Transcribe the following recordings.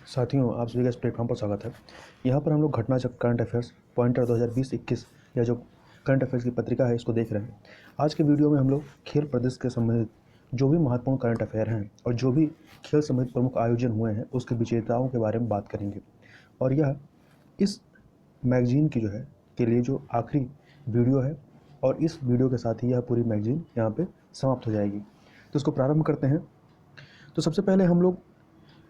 साथियों, आप सभी का इस प्लेटफॉर्म पर स्वागत है। यहाँ पर हम लोग घटना चक्र करंट अफेयर्स पॉइंटर 2020-21 या जो करंट अफेयर्स की पत्रिका है इसको देख रहे हैं। आज के वीडियो में हम लोग खेल प्रदेश के संबंधित जो भी महत्वपूर्ण करंट अफेयर हैं और जो भी खेल संबंधित प्रमुख आयोजन हुए हैं उसके विजेताओं के बारे में बात करेंगे। और यह इस मैगजीन की जो है के लिए जो आखिरी वीडियो है और इस वीडियो के साथ ही यह पूरी मैगजीन यहाँ पर समाप्त हो जाएगी। तो इसको प्रारंभ करते हैं। तो सबसे पहले हम लोग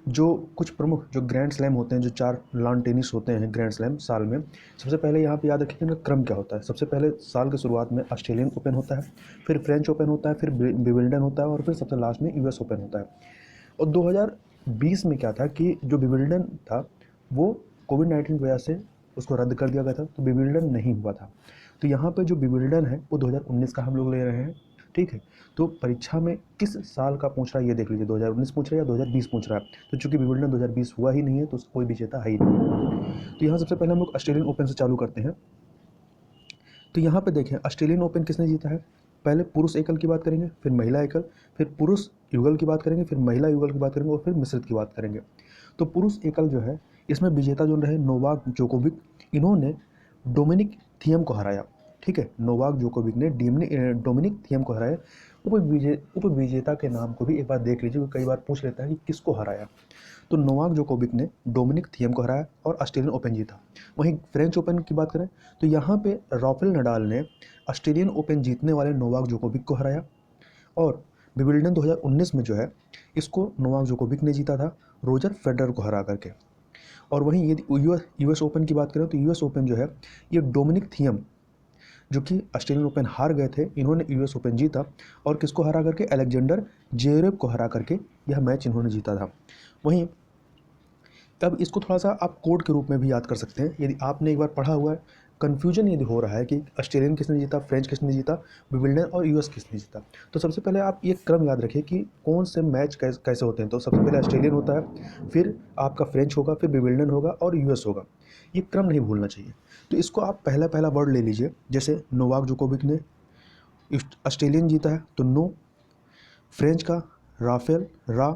जो कुछ प्रमुख जो ग्रैंड स्लैम होते हैं, जो 4 लॉन टेनिस होते हैं ग्रैंड स्लैम साल में, सबसे पहले यहाँ पे याद रखिए कि इनका क्रम क्या होता है। सबसे पहले साल की शुरुआत में ऑस्ट्रेलियन ओपन होता है, फिर फ्रेंच ओपन होता है, फिर विंबलडन होता है और फिर सबसे लास्ट में यूएस ओपन होता है। और 2020 में क्या था कि जो विंबलडन था वो कोविड-19 की वजह से उसको रद्द कर दिया गया था, तो विंबलडन नहीं हुआ था। तो यहाँ पर जो विंबलडन है वो 2019 का हम लोग ले रहे हैं, ठीक है। तो परीक्षा में किस साल का पूछ रहा है ये देख लीजिए, 2019 पूछ रहा है या 2020 पूछ रहा है। तो चूंकि विंबलडन 2020 हुआ ही नहीं है तो कोई विजेता है ही नहीं। तो यहाँ सबसे पहले हम लोग ऑस्ट्रेलियन ओपन से चालू करते हैं। तो यहाँ पे देखें ऑस्ट्रेलियन ओपन किसने जीता है। पहले पुरुष एकल की बात करेंगे, फिर महिला एकल, फिर पुरुष युगल की बात करेंगे, फिर महिला युगल की बात करेंगे और फिर मिश्रित की बात करेंगे। तो पुरुष एकल जो है इसमें विजेता जो रहे नोवाक जोकोविक, इन्होंने डोमिनिक थियम को हराया, ठीक है। नोवाक जोकोविक ने डोमिनिक थियम को हराया। उपविजेता के नाम को भी एक बार देख लीजिए, कई बार पूछ लेता है कि किसको हराया। तो नोवाक जोकोविक ने डोमिनिक थियम को हराया और ऑस्ट्रेलियन ओपन जीता। वहीं फ्रेंच ओपन की बात करें तो यहाँ पे राफेल नडाल ने ऑस्ट्रेलियन ओपन जीतने वाले नोवाक जोकोविक को हराया। और विंबलडन 2019 में जो है इसको नोवाक जोकोविक ने जीता था रोजर फेडरर को हरा करके। और वहीं यदि यूएस ओपन की बात करें तो यूएस ओपन जो है ये डोमिनिक थियम जो कि ऑस्ट्रेलियन ओपन हार गए थे, इन्होंने यूएस ओपन जीता और किसको हरा करके, अलेक्जेंडर जेरेव को हरा करके यह मैच इन्होंने जीता था। वहीं तब इसको थोड़ा सा आप कोड के रूप में भी याद कर सकते हैं। यदि आपने एक बार पढ़ा हुआ है, कन्फ्यूजन यदि हो रहा है कि ऑस्ट्रेलियन किसने जीता, फ्रेंच किसने जीता, विंबलडन और यूएस किसने जीता, तो सबसे पहले आप ये क्रम याद रखिए कि कौन से मैच कैसे होते हैं। तो सबसे पहले ऑस्ट्रेलियन होता है, फिर आपका फ्रेंच होगा, फिर विंबलडन होगा और यूएस होगा। ये क्रम नहीं भूलना चाहिए। तो इसको आप पहला पहला वर्ड ले लीजिए। जैसे नोवाक जोकोविक ने ऑस्ट्रेलियन जीता है तो नो, फ्रेंच का राफेल रा,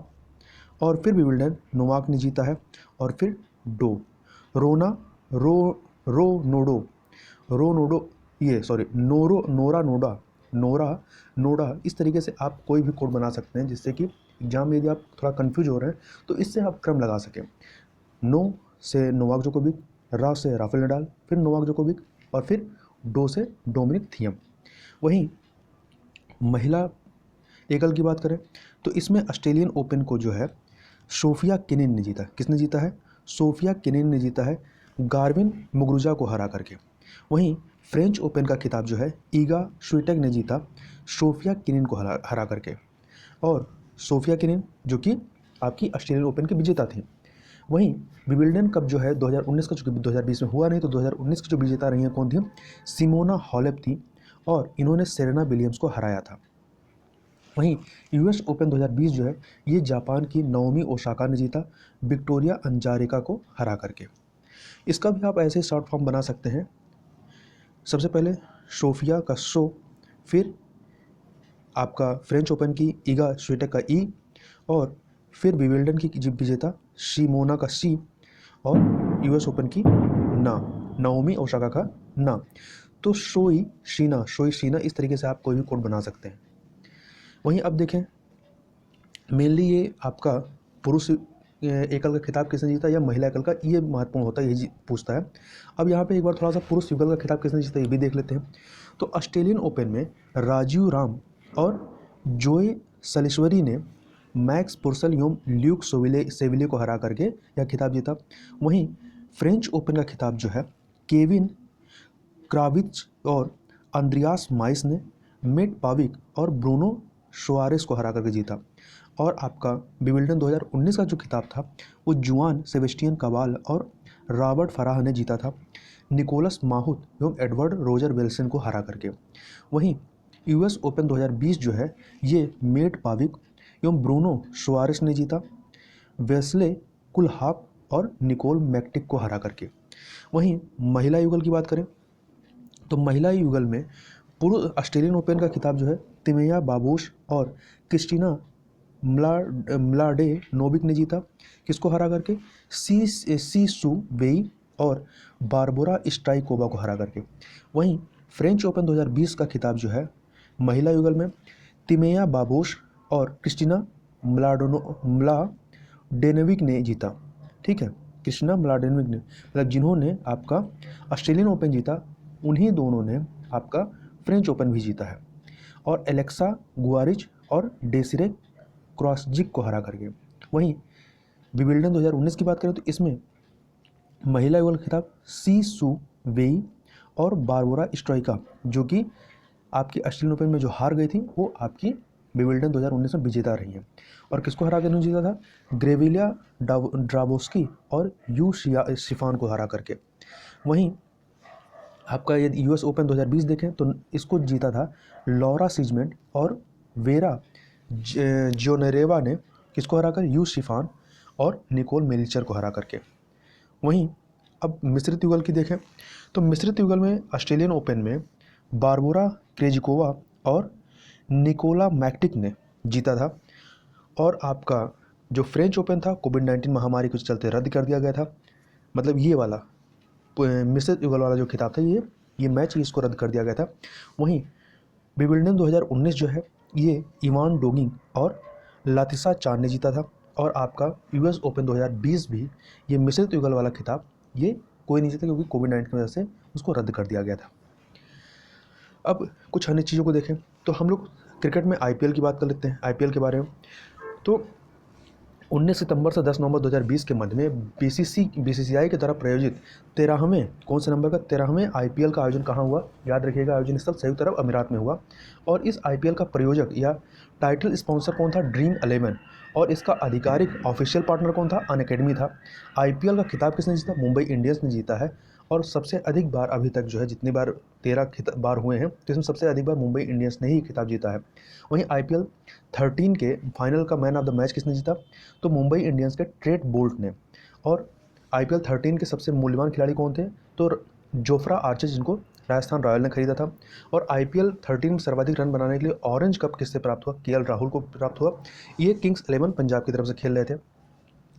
और फिर विंबलडन नोवाक ने जीता है और फिर डो, रोना रो रो नोडो रो नोडो ये सॉरी नोरो नोरा नोडा नोरा नोडा। इस तरीके से आप कोई भी कोड बना सकते हैं जिससे कि एग्जाम में यदि आप थोड़ा कंफ्यूज हो रहे हैं तो इससे आप क्रम लगा सकें। नो से नोवाक जोकोविक, रा से राफेल नडाल, फिर नोवाक जोकोविक और फिर डो से डोमिनिक थियम। वहीं महिला एकल की बात करें तो इसमें ऑस्ट्रेलियन ओपन को जो है सोफिया केनिन ने जीता। किसने जीता है, सोफिया केनिन ने जीता है गार्बिन मुगुरुजा को हरा करके। वहीं फ्रेंच ओपन का खिताब जो है ईगा स्विटेक ने जीता सोफिया केनिन को हरा करके। और सोफिया केनिन जो कि आपकी ऑस्ट्रेलियन ओपन की विजेता थी। वहीं विंबलडन कप जो है 2019 का, चूंकि 2020 में हुआ नहीं तो 2019 की जो विजेता रही है कौन थी, सिमोना हालेप थी और इन्होंने सेरेना विलियम्स को हराया था। वहीं यूएस ओपन 2020 जो है ये जापान की नाओमी ओसाका ने जीता विक्टोरिया अंजारेका को हरा करके। इसका भी आप ऐसे शॉर्ट फॉर्म बना सकते हैं। सबसे पहले सोफिया का सो, फिर आपका फ्रेंच ओपन की ईगा स्विटेक का ई, और फिर विंबलडन की विजेता सिमोना का सी, और यूएस ओपन की ना, नाओमी ओसाका का ना। तो शोई शीना इस तरीके से आप कोई भी कोड बना सकते हैं। वहीं अब देखें मेनली ये आपका पुरुष एकल का खिताब किसने जीता या महिला एकल का, ये महत्वपूर्ण होता है, ये पूछता है। अब यहाँ पे एक बार थोड़ा सा पुरुष युगल का खिताब किसने जीता ये भी देख लेते हैं। तो ऑस्ट्रेलियन ओपन में राजीव राम और जोए सलिश्वरी ने मैक्स पुर्सेल एवं ल्यूक सेविले को हरा करके यह खिताब जीता। वहीं फ्रेंच ओपन का खिताब जो है केविन क्राविच और अंद्रियास माइस ने मेट पाविक और ब्रूनो सुआरेस को हरा करके जीता। और आपका विंबलडन 2019 का जो खिताब था वो जुआन सेबेस्टियन कवाल और रॉबर्ट फराह ने जीता था निकोलस माहुत एवं एडवर्ड रोजर विल्सन को हरा करके। वहीं यूएस ओपन 2020 जो है ये मेट पाविक एवं ब्रूनो सुआरेस ने जीता वेस्ले कुलहाक और निकोल मैक्टिक को हरा करके। वहीं महिला युगल की बात करें तो महिला युगल में पूर्व ऑस्ट्रेलियन ओपन का खिताब जो है तिमेया बाबूश और क्रिस्टीना म्लाडेनोविक ने जीता, किसको हरा करके, सी सू वेई और बारबोरा स्ट्राइकोवा को हरा करके। वहीं फ्रेंच ओपन 2020 का खिताब जो है महिला युगल में तिमेया बाबोस और क्रिस्टिना म्लाडेनोविक ने जीता। ठीक है, क्रिस्टिना म्लाडेनोविक ने, मतलब जिन्होंने आपका ऑस्ट्रेलियन ओपन जीता उन्हीं दोनों ने आपका फ्रेंच ओपन भी जीता है। और एलेक्सा गुआरिच और डेसिरे क्रॉसजिक को हरा करके। वहीं विंबलडन 2019 की बात करें तो इसमें महिला युगल खिताब सी सू वेई और बारबोरा स्ट्राइका, जो कि आपकी ऑस्ट्रेलियन ओपन में जो हार गई थी, वो आपकी विंबलडन 2019 में विजेता रही हैं। और किसको हरा कर जीता था, ग्रेविलिया ड्राबोस्की और यू शिफान को हरा करके। वहीं आपका यदि यूएस ओपन 2020 देखें तो इसको जीता था लॉरा सिजमेंट और वेरा जियोनेरेवा ने, किसको हरा कर, यू शिफान और निकोल मेलिचर को हरा करके। वहीं अब मिश्रित युगल की देखें तो मिश्रित युगल में ऑस्ट्रेलियन ओपन में बारबोरा क्रेजिकोवा और निकोला मैक्टिक ने जीता था। और आपका जो फ्रेंच ओपन था कोविड-19 महामारी के चलते रद्द कर दिया गया था, मतलब ये वाला मिश्रित युगल वाला जो खिताब था ये मैच ही इसको रद्द कर दिया गया था। वहीं विंबलडन 2019 जो है ये इवान डोगिंग और लातिसा चान ने जीता था। और आपका यूएस ओपन 2020 भी ये मिश्रित युगल वाला खिताब ये कोई नहीं जीता, क्योंकि कोविड-19 की वजह से उसको रद्द कर दिया गया था। अब कुछ अन्य चीज़ों को देखें तो हम लोग क्रिकेट में आईपीएल की बात कर लेते हैं, आईपीएल के बारे में। तो 19 सितंबर से 10 नवंबर 2020 के मध्य में बीसीसीआई के द्वारा प्रायोजित 13वें, कौन से नंबर का, 13वें आईपीएल का आयोजन कहाँ हुआ, याद रखिएगा, आयोजन स्थल संयुक्त अरब अमीरात में हुआ। और इस आईपीएल का प्रयोजक या टाइटल स्पॉन्सर कौन था, ड्रीम 11। और इसका आधिकारिक ऑफिशियल पार्टनर कौन था, अनअकैडमी था। आईपीएल का खिताब किसने जीता, मुंबई इंडियंस ने जीता है। और सबसे अधिक बार अभी तक जो है, जितनी बार 13 बार हुए हैं, तो इसमें सबसे अधिक बार मुंबई इंडियंस ने ही खिताब जीता है। वहीं आईपीएल 13 के फाइनल का मैन ऑफ द मैच किसने जीता, तो मुंबई इंडियंस के ट्रेट बोल्ट ने। और आईपीएल 13 के सबसे मूल्यवान खिलाड़ी कौन थे, तो जोफ्रा आर्चर, जिनको राजस्थान रॉयल ने खरीदा था। और आईपीएल 13 में सर्वाधिक रन बनाने के लिए ऑरेंज कप किससे प्राप्त हुआ, केएल राहुल को प्राप्त हुआ। ये किंग्स 11 पंजाब की तरफ से खेल रहे थे।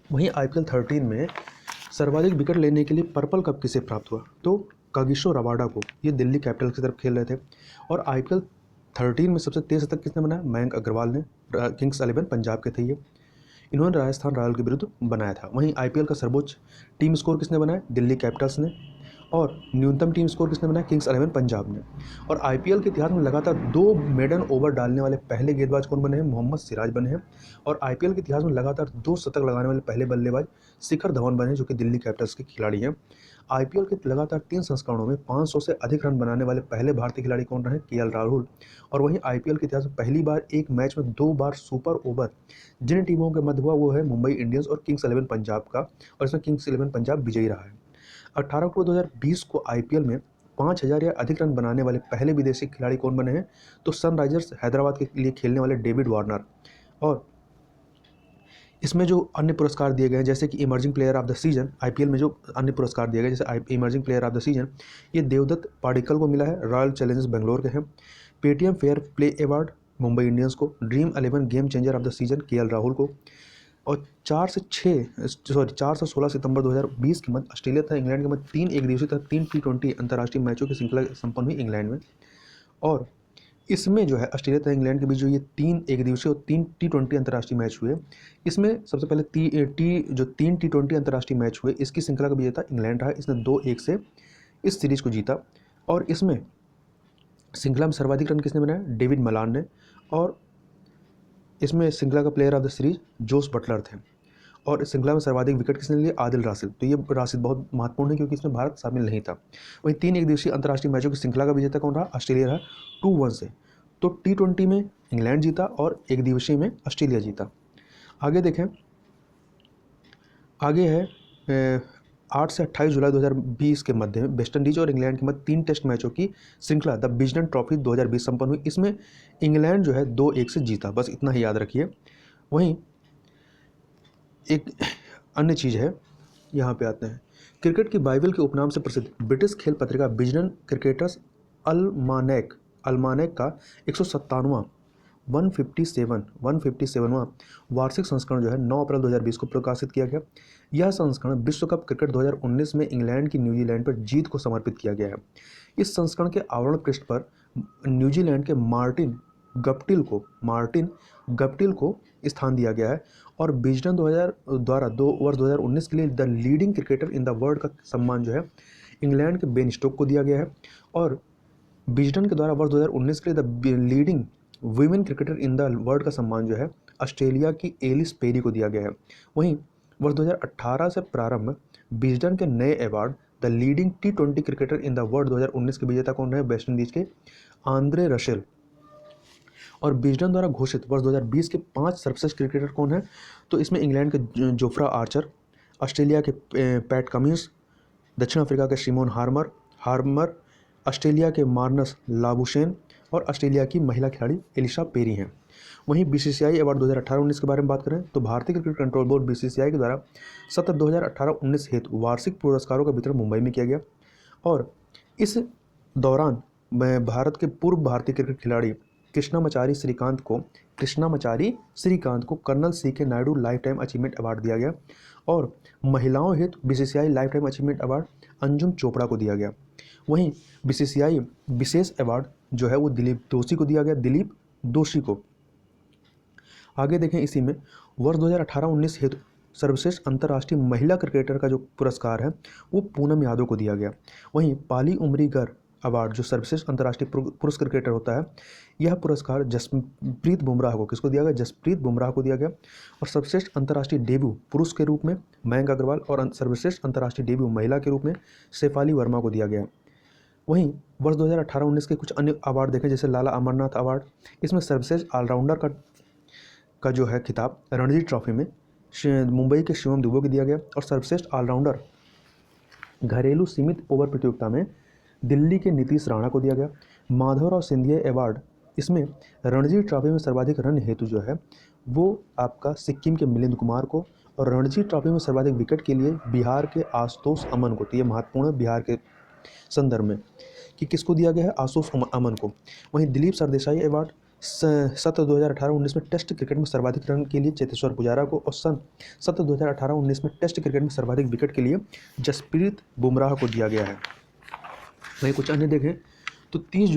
वहीं आईपीएल 13 में सर्वाधिक विकेट लेने के लिए पर्पल कप किसे प्राप्त हुआ, तो कागिसो रबाडा को, ये दिल्ली कैपिटल्स की तरफ खेल रहे थे। और आईपीएल 13 में सबसे तेज शतक किसने बनाया, मयंक अग्रवाल ने, किंग्स 11 पंजाब के थे ये, इन्होंने राजस्थान रॉयल के विरुद्ध बनाया था। वहीं आईपीएल का सर्वोच्च टीम स्कोर किसने बनाया, दिल्ली कैपिटल्स ने। और न्यूनतम टीम स्कोर किसने बनाया, किंग्स 11 पंजाब ने। और आईपीएल के इतिहास में लगातार 2 मेडन ओवर डालने वाले पहले गेंदबाज कौन बने हैं, मोहम्मद सिराज बने हैं। और आईपीएल के इतिहास में लगातार 2 शतक लगाने वाले पहले बल्लेबाज शिखर धवन बने, जो कि दिल्ली कैपिटल्स के खिलाड़ी हैं। आईपीएल के लगातार 3 संस्करणों में 500 से अधिक रन बनाने वाले पहले भारतीय खिलाड़ी कौन रहे, केएल राहुल। और वहीं आईपीएल के इतिहास में पहली बार एक मैच में 2 बार सुपर ओवर जिन टीमों के मध्य हुआ वो है मुंबई इंडियंस और किंग्स 11 पंजाब का, और इसमें किंग्स 11 पंजाब विजयी रहा है। 18 अक्टूबर 2020 को आईपीएल में 5000 या अधिक रन बनाने वाले पहले विदेशी खिलाड़ी कौन बने हैं, तो सनराइजर्स हैदराबाद के लिए खेलने वाले डेविड वार्नर। और इसमें जो अन्य पुरस्कार दिए गए हैं, जैसे कि emerging player of the season, IPL में जो अन्य पुरस्कार दिए गए जैसे emerging player of the season, ये देवदत्त पाडिक्कल को मिला है, रॉयल चैलेंजर्स बेंगलोर के हैं। Paytm fair play award Mumbai Indians को, dream 11 game changer of the season KL Rahul को। और 4 से 16 सितंबर 2020 के मध्य ऑस्ट्रेलिया तथा इंग्लैंड के मध्य 3 एकदिवसीय तथा 3 टी20 अंतर्राष्ट्रीय मैचों की श्रृंखला संपन्न हुई इंग्लैंड में। और इसमें जो है ऑस्ट्रेलिया तथा इंग्लैंड के बीच जो ये 3 एकदिवसीय और 3 टी20 अंतर्राष्ट्रीय मैच हुए, इसमें सबसे पहले 3 टी20 अंतर्राष्ट्रीय मैच हुए, इसकी श्रृंखला का विजेता इंग्लैंड रहा। इसने 2-1 से इस सीरीज को जीता। और इसमें श्रृंखला में सर्वाधिक रन किसने बनाया, डेविड मलान ने। और इसमें श्रृंखला का player of the series Jos Buttler थे। और इस श्रृंखला में सर्वाधिक विकेट किसने लिए, आदिल राशिद। तो ये राशिद बहुत महत्वपूर्ण है क्योंकि इसमें भारत शामिल नहीं था। वहीं 3 एकदिवसीय अंतर्राष्ट्रीय मैचों की श्रृंखला का विजेता कौन रहा, ऑस्ट्रेलिया रहा 2-1 से। तो टी20 में इंग्लैंड जीता और एक दिवसीय में ऑस्ट्रेलिया जीता। आगे देखें, आगे है 8 से 28 जुलाई 2020 के मध्य में वेस्टइंडीज और इंग्लैंड के मध्य 3 टेस्ट मैचों की श्रृंखला द बिजनेस ट्रॉफी 2020 संपन्न हुई। इसमें इंग्लैंड जो है 2-1 से जीता, बस इतना ही याद रखिए। वहीं एक अन्य चीज़ है, यहाँ पे आते हैं, क्रिकेट की बाइबल के उपनाम से प्रसिद्ध ब्रिटिश खेल पत्रिका बिजनेस क्रिकेटर्स अल्मानेक का 197वां 157वां वार्षिक संस्करण जो है 9 अप्रैल 2020 को प्रकाशित किया गया। यह संस्करण विश्व कप क्रिकेट 2019 में इंग्लैंड की न्यूजीलैंड पर जीत को समर्पित किया गया है। इस संस्करण के आवरण पृष्ठ पर न्यूजीलैंड के मार्टिन गप्टिल को स्थान दिया गया है और विजडन 2000 द्वारा वर्ष 2019 के लिए the leading cricketer in the world का सम्मान जो है इंग्लैंड के बेन स्टोक को दिया गया है और विजडन के द्वारा वर्ष 2019 के लिए the leading women cricketer in the world का सम्मान जो है ऑस्ट्रेलिया की एलिस पेरी को दिया गया है। वहीं वर्ष 2018 से प्रारंभ विजडन के नए award the leading T20 cricketer in the world 2019 के विजेता कौन है? वेस्ट इंडीज के आंद्रे रसेल। और विजडन द्वारा घोषित वर्ष 2020 के 5 सर्वश्रेष्ठ क्रिकेटर कौन है? तो इसमें इंग्लैंड के जोफ्रा आर्चर, ऑस्ट्रेलिया के पैट कमिंस, दक्षिण अफ्रीका के शिमोन हार्मर, ऑस्ट्रेलिया के मार्नस लाबुशेन और ऑस्ट्रेलिया की महिला खिलाड़ी एलिशा पेरी हैं। वहीं बीसीसीआई अवार्ड 2018-19 के बारे में बात करें तो भारतीय क्रिकेट कंट्रोल बोर्ड बीसीसीआई के द्वारा सत्र 2018-19 हेतु वार्षिक पुरस्कारों का वितरण मुंबई में किया गया और इस दौरान भारत के पूर्व भारतीय क्रिकेट खिलाड़ी कृष्णामचारी श्रीकांत को colonel CK Naidu life time achievement award दिया गया और महिलाओं हेतु BCCI life time achievement award Anjum Chopra को दिया गया। वहीं बीसीसीआई विशेष अवार्ड जो है वो दिलीप दोषी को। आगे देखें, इसी में वर्ष 2018-19 हेतु सर्वश्रेष्ठ अंतर्राष्ट्रीय महिला क्रिकेटर का जो पुरस्कार है वो पूनम यादव को दिया गया। वहीं पाली उमरीगर अवार्ड जो सर्वश्रेष्ठ अंतर्राष्ट्रीय पुरुष क्रिकेटर होता है, यह पुरस्कार जसप्रीत बुमराह को दिया गया और सर्वश्रेष्ठ अंतर्राष्ट्रीय डेब्यू पुरुष के रूप में मयंक अग्रवाल और सर्वश्रेष्ठ अंतर्राष्ट्रीय डेब्यू महिला के रूप में शेफाली वर्मा को दिया गया। वहीं वर्ष 2018-19 के कुछ अन्य अवार्ड देखें, जैसे लाला अमरनाथ अवार्ड, इसमें सर्वश्रेष्ठ ऑलराउंडर का जो है खिताब रणजी ट्रॉफी में मुंबई के शिवम दुबे को दिया गया और सर्वश्रेष्ठ ऑलराउंडर घरेलू सीमित ओवर प्रतियोगिता में दिल्ली के नीतीश राणा को दिया गया। माधवराव सिंधिया अवार्ड, इसमें रणजी ट्रॉफी में सर्वाधिक रन हेतु जो है वो आपका सिक्किम के मिलिंद कुमार को और रणजी ट्रॉफी में सर्वाधिक विकेट के लिए बिहार के आशुतोष अमन को। तो ये महत्वपूर्ण है बिहार के संदर्भ में कि किसको दिया गया है, आशुतोष अमन को। वहीं दिलीप सरदेसाई अवार्ड सत्र 2018-19 में टेस्ट क्रिकेट में सर्वाधिक रन के लिए चेतेश्वर पुजारा को और सत्र 2018-19 में टेस्ट क्रिकेट में सर्वाधिक विकेट के लिए जसप्रीत बुमराह को दिया गया है। वहीं कुछ अन्य देखें तो 30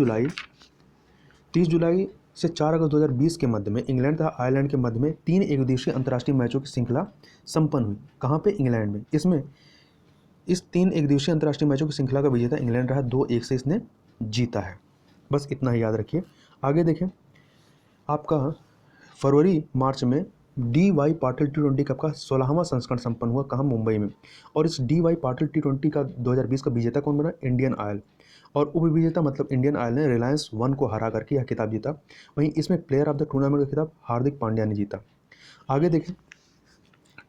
जुलाई से 4 अगस्त 2020 के मध्य में इंग्लैंड तथा आयरलैंड के मध्य में 3 एकदिवसीय अंतर्राष्ट्रीय मैचों की श्रृंखला संपन्न हुई। कहाँ पे? इंग्लैंड में। इसमें इस 3 एकदिवसीय अंतर्राष्ट्रीय मैचों की श्रृंखला का विजेता इंग्लैंड रहा, 2-1 से इसने जीता है। बस इतना ही याद रखिए। आगे देखें, आपका फरवरी मार्च में DY पाटिल T20 कप का 16वां संस्करण संपन्न हुआ। कहाँ? मुंबई में। और इस DY पाटिल T20 का 2020 का विजेता कौन बना? Indian oil. और उपविजेता मतलब इंडियन ऑयल ने रिलायंस वन को हरा करके यह खिताब जीता। वहीं इसमें प्लेयर ऑफ द टूर्नामेंट का खिताब हार्दिक पांड्या ने जीता। आगे देखें,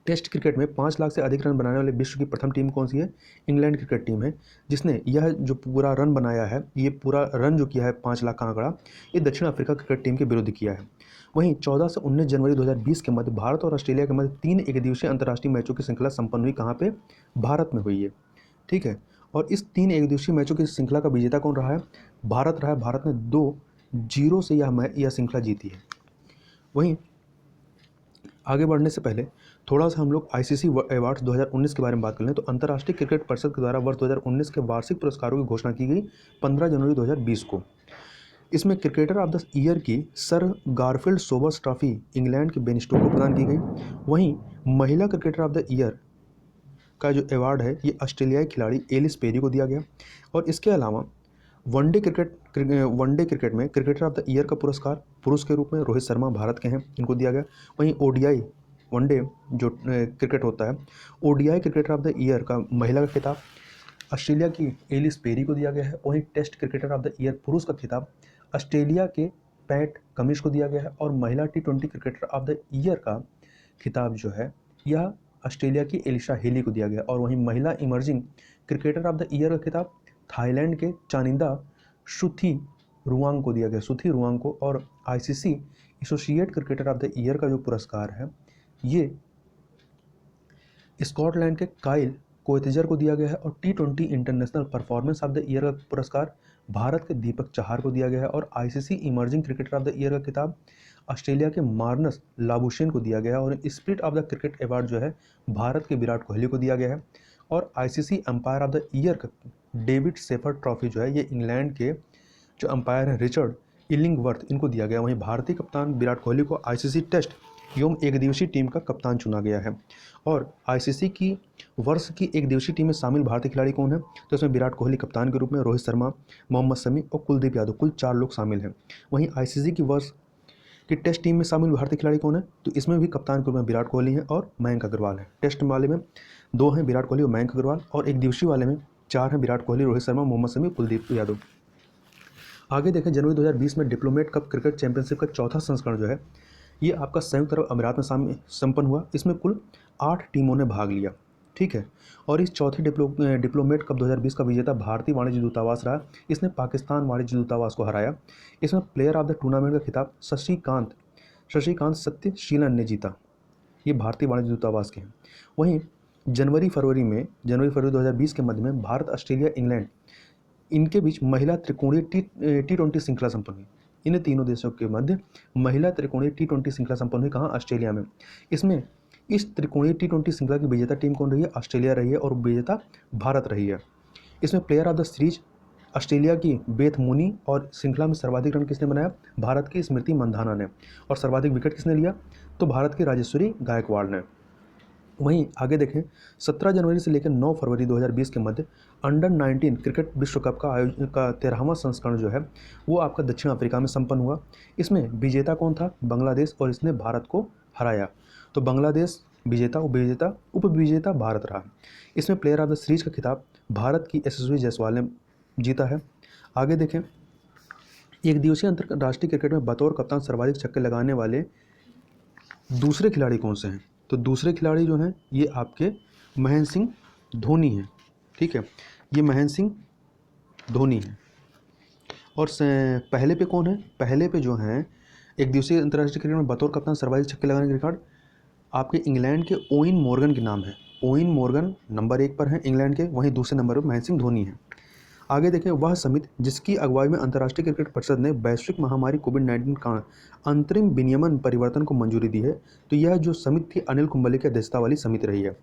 टेस्ट क्रिकेट में 5 लाख से अधिक रन बनाने वाले विश्व की प्रथम टीम कौन सी है? इंग्लैंड क्रिकेट टीम है, जिसने यह जो पूरा रन बनाया है, ये पूरा रन जो किया है 5 लाख का आंकड़ा, ये दक्षिण अफ्रीका क्रिकेट टीम के विरुद्ध किया है। वहीं 14 से 19 जनवरी 2020 के मध्य भारत और ऑस्ट्रेलिया के मध्य 3 एकदिवसीय अंतर्राष्ट्रीय मैचों की श्रृंखला संपन्न हुई। कहाँ पे? भारत में हुई है। ठीक है। और इस 3 एकदिवसीय मैचों की श्रृंखला का विजेता कौन रहा है? भारत रहा है। भारत ने 2-0 से यह श्रृंखला जीती है। वहीं आगे बढ़ने से पहले थोड़ा सा हम लोग ICC अवार्ड्स 2019 के बारे में बात कर लें तो अंतर्राष्ट्रीय क्रिकेट परिषद के द्वारा वर्ष 2019 के वार्षिक पुरस्कारों की घोषणा की गई 15 जनवरी 2020 को। इसमें क्रिकेटर ऑफ द ईयर की sir Garfield Sobers trophy England के बेन स्टोक्स को प्रदान की गई। वहीं महिला क्रिकेटर ऑफ द ईयर का जो अवार्ड है ये ऑस्ट्रेलियाई खिलाड़ी एलिस पेरी को दिया गया। और इसके अलावा वनडे क्रिकेट में क्रिकेटर ऑफ द ईयर का पुरस्कार पुरुष के रूप में रोहित शर्मा भारत के हैं, इनको दिया गया। वहीं ODI वनडे जो क्रिकेट होता है, ODI cricketer of the year का महिला का खिताब ऑस्ट्रेलिया की एलिस पेरी को दिया गया है। वहीं test cricketer of the year पुरुष का खिताब ऑस्ट्रेलिया के पैट कमिंस को दिया गया है। और महिला T20 cricketer of the year का खिताब जो है यह ऑस्ट्रेलिया की एलिशा हेली को दिया गया। और वहीं महिला emerging cricketer of the year का खिताब थाईलैंड के चानिंदा सुथी रुआंग को दिया गया, को। और ICC associate cricketer of the year का जो पुरस्कार है ये स्कॉटलैंड के काइल कोएत्जर को दिया गया है। और T20 international performance of the year का पुरस्कार भारत के दीपक चहार को दिया गया है। और ICC emerging cricketer of the year का खिताब ऑस्ट्रेलिया के मार्नस लाबुशेन को दिया गया है। और spirit of the cricket award जो है भारत के विराट कोहली को दिया गया है। और ICC umpire of the year का डेविड सेफर ट्रॉफी जो है ये इंग्लैंड के जो अंपायर हैं रिचर्ड इलिंगवर्थ इनको दिया गया। वहीं भारतीय कप्तान विराट कोहली को ICC टेस्ट एवं एक दिवसीय टीम का कप्तान चुना गया है। और ICC की वर्ष की एक दिवसीय टीम में शामिल भारतीय खिलाड़ी कौन है? तो इसमें विराट कोहली कप्तान के रूप में, रोहित शर्मा, मोहम्मद शमी और कुलदीप यादव, कुल 4 लोग शामिल हैं। वहीं ICC की वर्ष की टेस्ट टीम में शामिल भारतीय खिलाड़ी कौन है? तो इसमें भी कप्तान के रूप में विराट कोहली हैं और मयंक अग्रवाल हैं। टेस्ट वाले में 2 हैं, विराट कोहली और मयंक अग्रवाल। और एक दिवसीय वाले में 4 हैं, विराट कोहली, रोहित शर्मा, मोहम्मद शमी, कुलदीप यादव। आगे देखें, जनवरी 2020 में डिप्लोमेट कप क्रिकेट चैंपियनशिप का चौथा संस्करण जो है ये आपका संयुक्त अरब अमीरात में संपन्न हुआ। इसमें कुल 8 टीमों ने भाग लिया, ठीक है। और इस चौथे डिप्लोमेट कप 2020 का विजेता भारतीय वाणिज्य दूतावास रहा। इसने पाकिस्तान वाणिज्य दूतावास को हराया। इसमें प्लेयर ऑफ द टूर्नामेंट का खिताब शशिकांत सत्यशीलन ने जीता। ये भारतीय वाणिज्य दूतावास के हैं। वहीं जनवरी फरवरी 2020 के मध्य में भारत, ऑस्ट्रेलिया, इंग्लैंड इनके बीच महिला त्रिकोणीय T20 श्रृंखला संपन्न हुई। इन तीनों देशों के मध्य महिला त्रिकोणीय T20 श्रृंखला संपन्न हुई। कहाँ? ऑस्ट्रेलिया में। इसमें इस त्रिकोणीय T20 श्रृंखला की विजेता टीम कौन रही है? ऑस्ट्रेलिया रही है और विजेता भारत रही है। इसमें player of the series Australia की बेथ मूनी और श्रृंखला में सर्वाधिक रन किसने बनाया? भारत की स्मृति मंधाना ने। और सर्वाधिक विकेट किसने लिया? तो भारत की राजेश्वरी गायकवाड़ ने। वहीं आगे देखें, 17 जनवरी से लेकर 9 फरवरी 2020 के मध्य अंडर 19 क्रिकेट विश्व कप का आयोजन का 13वां संस्करण जो है वो आपका दक्षिण अफ्रीका में संपन्न हुआ। इसमें विजेता कौन था? बांग्लादेश, और इसने भारत को हराया। तो बांग्लादेश विजेता, उपविजेता भारत रहा। इसमें प्लेयर ऑफ द सीरीज का खिताब भारत की यशस्वी जायसवाल ने जीता है। आगे देखें, एक दिवसीय अंतर्राष्ट्रीय क्रिकेट में बतौर कप्तान सर्वाधिक छक्के लगाने वाले दूसरे खिलाड़ी कौन से हैं? तो दूसरे खिलाड़ी जो हैं ये आपके महेंद्र सिंह धोनी हैं, ठीक है। ये महेंद्र सिंह धोनी हैं। और पहले पे कौन है? पहले पे जो हैं एक दिवसीय अंतर्राष्ट्रीय क्रिकेट में बतौर कप्तान सर्वाधिक छक्के लगाने के रिकॉर्ड आपके इंग्लैंड के ओवेन मॉर्गन के नाम है। ओवेन मॉर्गन नंबर 1 पर हैं इंग्लैंड के, वहीं दूसरे नंबर पर महेंद्र सिंह धोनी हैं। आगे देखें, वह समिति जिसकी अगुवाई में अंतर्राष्ट्रीय क्रिकेट परिषद ने वैश्विक महामारी कोविड-19 का अंतरिम विनियमन परिवर्तन को मंजूरी दी है। तो यह जो समिति थी अनिल कुंबले की अध्यक्षता वाली समिति रही है।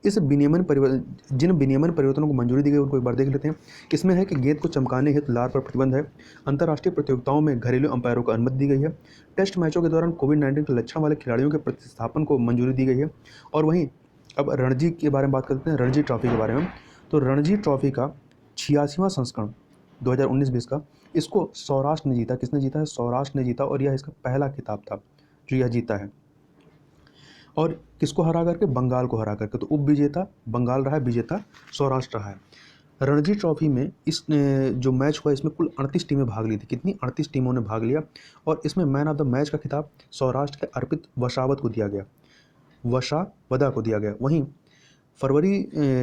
इस जिन विनियमन परिवर्तनों को मंजूरी दी गई उनको एक बार देख लेते हैं। इसमें है कि गेंद को चमकाने हेतु लार पर प्रतिबंध है। अंतर्राष्ट्रीय प्रतियोगिताओं में घरेलू अंपायरों को अनुमति दी गई है। टेस्ट मैचों के दौरान कोविड-19 के लक्षण वाले खिलाड़ियों के प्रतिस्थापन को मंजूरी दी गई है। और वहीं अब रणजी के बारे में बात करते हैं, रणजी ट्रॉफी के बारे में। तो रणजी ट्रॉफी का 86वां संस्करण 2019-20 का इसको सौराष्ट्र ने जीता। किसने जीता है? सौराष्ट्र ने जीता। और यह इसका पहला खिताब था जो यह जीता है। और किसको हरा करके? बंगाल को हरा करके। तो उप विजेता बंगाल रहा है, विजेता सौराष्ट्र रहा है। रणजी ट्रॉफी में इस जो मैच हुआ इसमें कुल 38 टीमें भाग ली थी। कितनी? 38 टीमों ने भाग लिया। और इसमें मैन ऑफ द मैच का खिताब सौराष्ट्र के अर्पित वसावदा को दिया गया। वहीं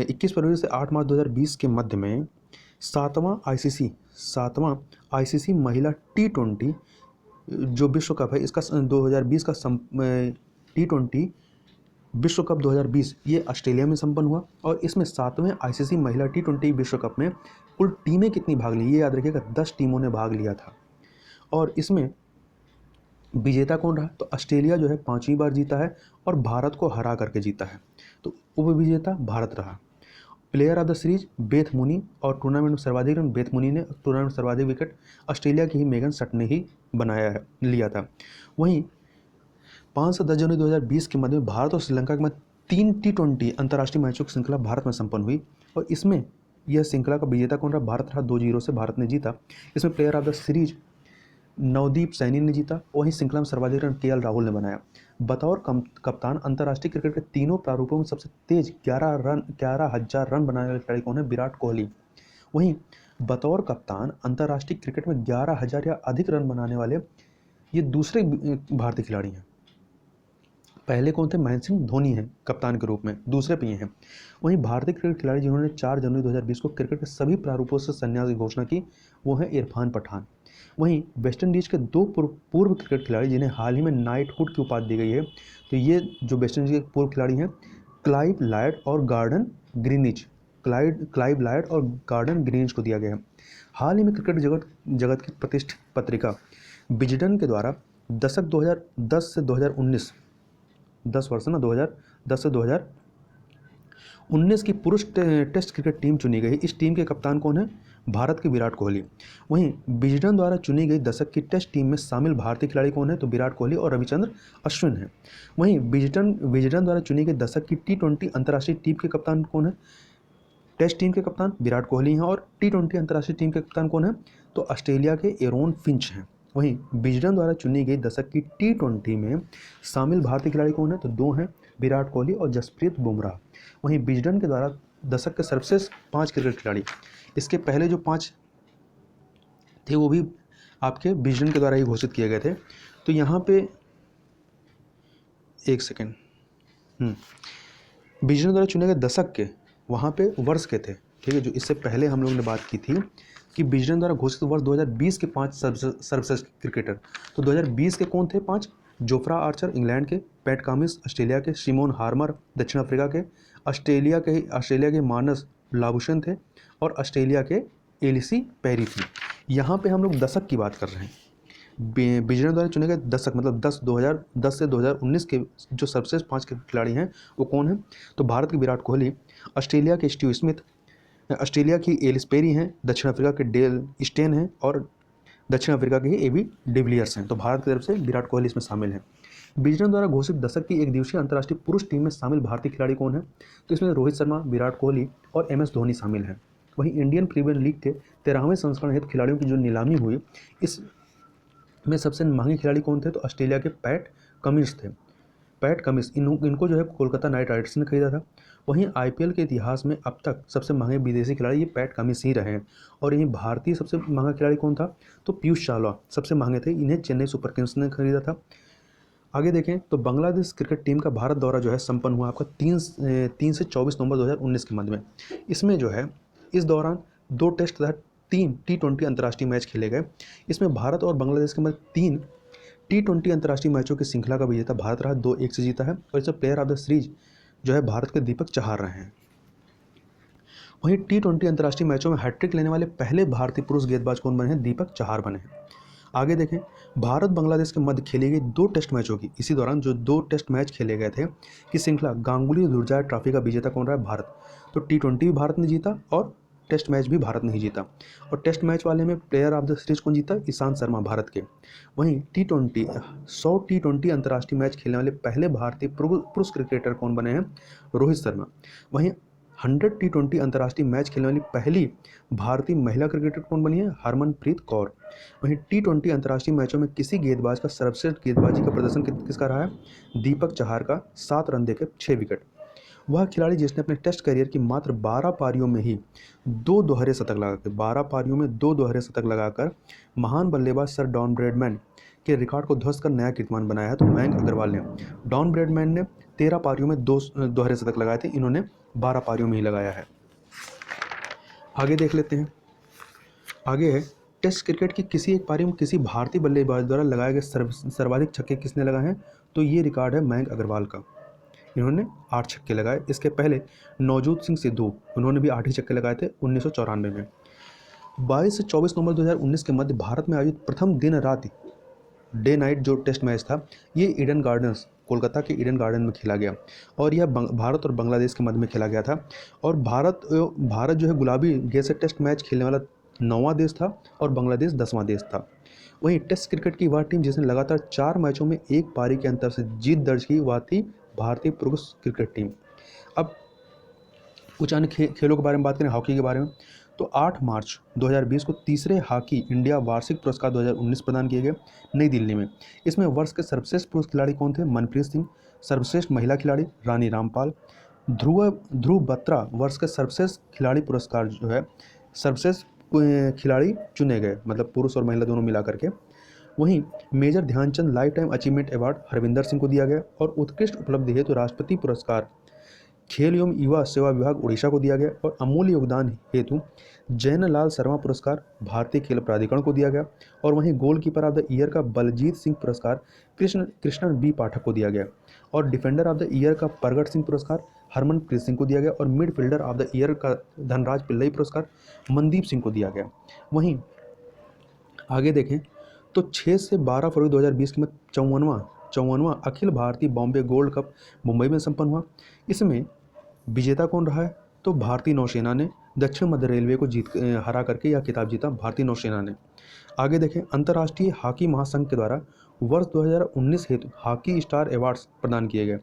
21 फरवरी से 8 मार्च 2020 के मध्य में 7वां आईसीसी महिला T20 जो विश्व कप है इसका 2020 का T20 विश्व कप 2020 ये ऑस्ट्रेलिया में संपन्न हुआ। और इसमें 7वें ICC महिला T20 विश्व कप में कुल टीमें कितनी भाग ली? ये याद रखिएगा, 10 टीमों ने भाग लिया था। और इसमें विजेता कौन रहा? तो ऑस्ट्रेलिया जो है 5वीं बार जीता है और भारत को हरा करके जीता है। तो उपविजेता भारत रहा। Player of the series Beth Mooney, और टूर्नामेंट में सर्वाधिक रन बेथ मूनी ने, टूर्नामेंट में सर्वाधिक विकेट ऑस्ट्रेलिया की ही मेगन सट ने ही लिया था। वहीं 5 से 10 जनवरी 2020 के मध्य में भारत और श्रीलंका के मध्य 3 T20 अंतर्राष्ट्रीय मैचों की श्रृंखला भारत में संपन्न हुई। और इसमें यह श्रृंखला का विजेता कौन रहा? भारत रहा। 2-0 से भारत ने जीता। इसमें player of the series Navdeep Saini ने जीता। वहीं श्रृंखला में सर्वाधिक रन KL राहुल ने बनाया। बतौर कप्तान अंतर्राष्ट्रीय क्रिकेट के तीनों प्रारूपों में सबसे तेज 11,000 रन बनाने वाले खिलाड़ी कौन है? विराट कोहली। वहीं बतौर कप्तान अंतर्राष्ट्रीय क्रिकेट में 11,000 या अधिक रन बनाने वाले ये दूसरे भारतीय खिलाड़ी हैं। पहले कौन थे? महेंद्र सिंह धोनी हैं कप्तान के रूप में, दूसरे पे ये हैं। वहीं भारतीय क्रिकेट खिलाड़ी जिन्होंने 4 जनवरी 2020 को क्रिकेट के सभी प्रारूपों से संन्यास की घोषणा की वो हैं इरफान पठान। वहीं वेस्टइंडीज के 2 पूर्व क्रिकेट खिलाड़ी जिन्हें हाल ही में नाइटहुड की उपाधि दी गई है। तो ये जो वेस्टइंडीज के पूर्व खिलाड़ी हैं क्लाइव लायड और गार्डन ग्रीनिच क्लाइव लायड और गार्डन ग्रीनिच को दिया गया है। हाल ही में क्रिकेट जगत की प्रतिष्ठित पत्रिका विजडन के द्वारा दशक 2010 से 2019 10 वर्ष ना 2010 से 2019 की पुरुष टेस्ट क्रिकेट टीम चुनी गई। इस टीम के कप्तान कौन है? भारत के विराट कोहली। वहीं विजडन द्वारा चुनी गई दशक की टेस्ट टीम में शामिल भारतीय खिलाड़ी कौन है? तो विराट कोहली और रविचंद्र अश्विन है। वहीं विजडन द्वारा चुनी गई दशक की T20 अंतर्राष्ट्रीय टीम के कप्तान कौन है? टेस्ट टीम के कप्तान विराट कोहली हैं और T20 अंतर्राष्ट्रीय टीम के कप्तान कौन है? तो ऑस्ट्रेलिया के एरोन फिंच हैं। वहीं विजडन द्वारा चुनी गई दशक की T20 में शामिल भारतीय खिलाड़ी कौन है? तो दो हैं, विराट कोहली और जसप्रीत बुमराह। वहीं विजडन के द्वारा दशक के सर्वश्रेष्ठ 5 क्रिकेट खिलाड़ी, इसके पहले जो 5 थे वो भी आपके विजडन के द्वारा ही घोषित किए गए थे। तो यहाँ पे एक सेकेंड, विजडन द्वारा चुने गए दशक के वहाँ पे वर्ष के थे, ठीक है। जो इससे पहले हम लोगों ने बात की थी कि विजडन द्वारा घोषित वर्ष 2020 के 5 सर्वश्रेष्ठ क्रिकेटर। तो 2020 के कौन थे 5? जोफ्रा आर्चर इंग्लैंड के, पैट कमिंस ऑस्ट्रेलिया के, सिमोन हार्मर दक्षिण अफ्रीका के, ऑस्ट्रेलिया के मानस लाबुशन थे और ऑस्ट्रेलिया के एलिसी पेरी थी। यहाँ पे हम लोग दशक की बात कर रहे हैं। विजडन द्वारा चुने गए दशक मतलब 2010 से 2019 के जो सर्वश्रेष्ठ 5 खिलाड़ी हैं वो कौन हैं? तो भारत के विराट कोहली, ऑस्ट्रेलिया के स्टीव स्मिथ, ऑस्ट्रेलिया की एलिस पेरी हैं, दक्षिण अफ्रीका के डेल स्टेन हैं और दक्षिण अफ्रीका के ही एबी डिविलियर्स हैं। तो भारत की तरफ से विराट कोहली इसमें शामिल हैं। विजडन द्वारा घोषित दशक की एक दिवसीय अंतर्राष्ट्रीय पुरुष टीम में शामिल भारतीय खिलाड़ी कौन है? तो इसमें रोहित शर्मा, विराट कोहली और MS धोनी शामिल हैं। वहीं इंडियन प्रीमियर लीग के 13वें संस्करण हेतु खिलाड़ियों की जो नीलामी हुई, इसमें सबसे महंगे खिलाड़ी कौन थे? तो ऑस्ट्रेलिया के पैट कमिंस थे। पैट कमिंस इनको जो है कोलकाता नाइट राइडर्स ने खरीदा था। वहीं IPL के इतिहास में अब तक सबसे महंगे विदेशी खिलाड़ी ये पैट कमिंस ही रहे हैं। और यहीं भारतीय सबसे महंगा खिलाड़ी कौन था? तो पीयूष चावला सबसे महंगे थे, इन्हें चेन्नई सुपर किंग्स ने खरीदा था। आगे देखें तो बांग्लादेश क्रिकेट टीम का भारत दौरा जो है संपन्न हुआ आपका 3 से 24 नवंबर 2019 के मध्य में। इसमें जो है इस दौरान 2 टेस्ट तथा 3 T20 अंतर्राष्ट्रीय मैच खेले गए। इसमें भारत और बांग्लादेश के मध्य 3 T20 अंतर्राष्ट्रीय मैचों की श्रृंखला का विजेता भारत रहा, 2-1 से जीता है। और इसमें प्लेयर ऑफ द सीरीज जो है भारत के दीपक चहार रहे हैं। वहीं T20 अंतर्राष्ट्रीय मैचों में हैट्रिक लेने वाले पहले भारतीय पुरुष गेंदबाज कौन बने हैं? दीपक चहार बने हैं। आगे देखें भारत बांग्लादेश के मध्य खेली गई 2 टेस्ट मैचों की, इसी दौरान जो 2 टेस्ट मैच खेले गए थे कि श्रृंखला गांगुली दुर्जय ट्रॉफी का विजेता कौन रहा है? भारत। तो T20 भी भारत ने जीता और टेस्ट मैच भी भारत ने ही जीता। और टेस्ट मैच वाले में प्लेयर ऑफ द सीरीज कौन जीता? ईशांत शर्मा भारत के। वहीं 100 T20 अंतर्राष्ट्रीय मैच खेलने वाले पहले भारतीय पुरुष क्रिकेटर कौन बने हैं? रोहित शर्मा। वहीं 100 T20 अंतर्राष्ट्रीय मैच खेलने वाली पहली भारतीय महिला क्रिकेटर कौन बनी है? हरमनप्रीत कौर। वहीं T20 अंतर्राष्ट्रीय मैचों में किसी गेंदबाज का सर्वश्रेष्ठ गेंदबाजी का प्रदर्शन किसका रहा है? दीपक चहार का, 7 रन देकर 6 विकेट। वह खिलाड़ी जिसने अपने टेस्ट करियर की मात्र 12 पारियों में ही 2 दोहरे शतक लगाकर महान बल्लेबाज सर डॉन ब्रैडमैन के रिकॉर्ड को ध्वस्त कर नया कीर्तिमान बनाया है। तो मयंक अग्रवाल ने, डॉन ब्रैडमैन ने 13 पारियों में 2 दोहरे शतक लगाए थे, इन्होंने 12 पारियों में ही लगाया है। आगे देख लेते हैं। आगे है टेस्ट क्रिकेट की किसी एक पारी में किसी भारतीय बल्लेबाज द्वारा लगाए गए सर्वाधिक छक्के किसने लगाए हैं? तो ये रिकॉर्ड है मयंक अग्रवाल का, इन्होंने 8 छक्के लगाए। इसके पहले नवजोत सिंह सिद्धू, उन्होंने भी 8 ही छक्के लगाए थे 1994 में। 22 से 24 नवंबर 2019 के मध्य भारत में आयोजित प्रथम दिन रात डे नाइट जो टेस्ट मैच था ये ईडन गार्डन्स, कोलकाता के ईडन गार्डन में खेला गया और यह भारत और बांग्लादेश के मध्य में खेला गया था। और भारत जो है गुलाबी गेंद से टेस्ट मैच खेलने वाला 9वां देश था और बांग्लादेश 10वां देश था। वहीं टेस्ट क्रिकेट की वह टीम जिसने लगातार 4 मैचों में 1 पारी के अंतर से जीत दर्ज की वह थी भारतीय पुरुष क्रिकेट टीम। अब कुछ अन्य खेलों के बारे में बात करें, हॉकी के बारे में, तो 8 मार्च 2020 को तीसरे हॉकी इंडिया वार्षिक पुरस्कार 2019 प्रदान किए गए नई दिल्ली में। इसमें वर्ष के सर्वश्रेष्ठ पुरुष खिलाड़ी कौन थे? मनप्रीत सिंह। सर्वश्रेष्ठ महिला खिलाड़ी रानी रामपाल। ध्रुव बत्रा वर्ष के सर्वश्रेष्ठ खिलाड़ी पुरस्कार जो है सर्वश्रेष्ठ खिलाड़ी चुने गए, मतलब पुरुष और महिला दोनों मिला करके। वहीं major Dhyan Chand life time achievement award Harvinder Singh को दिया गया और उत्कृष्ट उपलब्धि हेतु राष्ट्रपति पुरस्कार खेल एवं युवा सेवा विभाग उड़ीसा को दिया गया और अमूल्य योगदान हेतु जैन लाल शर्मा पुरस्कार भारतीय खेल प्राधिकरण को दिया गया। और वहीं गोलकीपर ऑफ द ईयर का बलजीत सिंह पुरस्कार कृष्णन बी पाठक को दिया गया और डिफेंडर ऑफ द ईयर का प्रगट सिंह पुरस्कार हरमनप्रीत सिंह को दिया गया और मिडफील्डर ऑफ द ईयर का धनराज पिल्लई पुरस्कार मनदीप सिंह को दिया गया। वहीं आगे देखें तो 6 से 12 फरवरी 2020 के में 54वां अखिल भारतीय बॉम्बे गोल्ड कप मुंबई में संपन्न हुआ। इसमें विजेता कौन रहा है? तो भारतीय नौसेना ने दक्षिण मध्य रेलवे को हरा करके यह खिताब जीता, भारतीय नौसेना ने। आगे देखें, अंतर्राष्ट्रीय हॉकी महासंघ के द्वारा वर्ष 2019 हेतु हॉकी स्टार अवार्ड्स प्रदान किए गए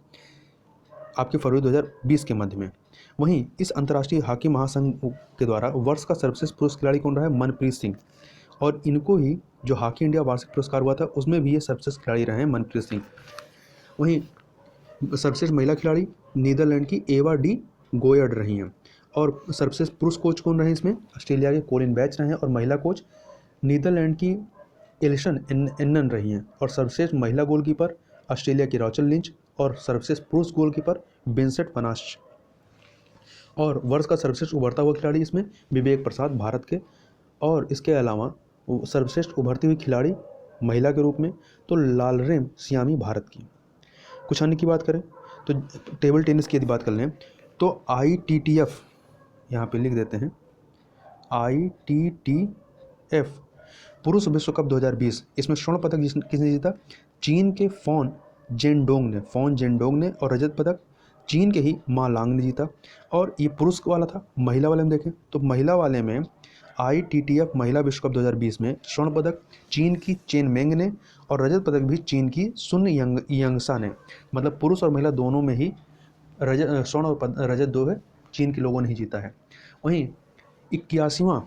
आपके फरवरी 2020 के मध्य में। वहीं इस अंतर्राष्ट्रीय हॉकी महासंघ के द्वारा वर्ष का सर्वश्रेष्ठ पुरुष खिलाड़ी कौन रहा है? मनप्रीत सिंह। और इनको ही जो हॉकी इंडिया वार्षिक पुरस्कार हुआ था उसमें भी ये सर्वश्रेष्ठ खिलाड़ी रहे हैं मनप्रीत सिंह। वहीं सर्वश्रेष्ठ महिला खिलाड़ी नीदरलैंड की एवा डी गोयर्ड रही हैं। और सर्वश्रेष्ठ पुरुष कोच कौन रहे इसमें? ऑस्ट्रेलिया के कोलिन बैच रहे हैं। और महिला कोच नीदरलैंड की एलिसन एन्नन रही हैं। और सर्वश्रेष्ठ महिला गोलकीपर ऑस्ट्रेलिया की रॉचल लिंच। और सर्वश्रेष्ठ पुरुष गोलकीपर विंसेंट वनाश। और वर्ष का सर्वश्रेष्ठ उभरता हुआ खिलाड़ी इसमें विवेक प्रसाद भारत के। और इसके अलावा सर्वश्रेष्ठ उभरती हुई खिलाड़ी महिला के रूप में तो लालरेम सियामी भारत की। कुछ अन्य की बात करें तो टेबल टेनिस की यदि बात कर लें तो ITTF यहाँ पे लिख देते हैं, ITTF पुरुष विश्व कप 2020, इसमें स्वर्ण पदक किसने जीता? चीन के फॉन जेंडोंग ने। और रजत पदक चीन के ही मा लांग ने जीता। और ये पुरुष वाला था। महिला वाले में देखें तो महिला वाले में ITTF महिला विश्व कप 2020 में स्वर्ण पदक चीन की चेन मेंग ने और रजत पदक भी चीन की सुन यंगसा ने। मतलब पुरुष और महिला दोनों में ही स्वर्ण और रजत दो है चीन के लोगों ने ही जीता है। वहीं 81वां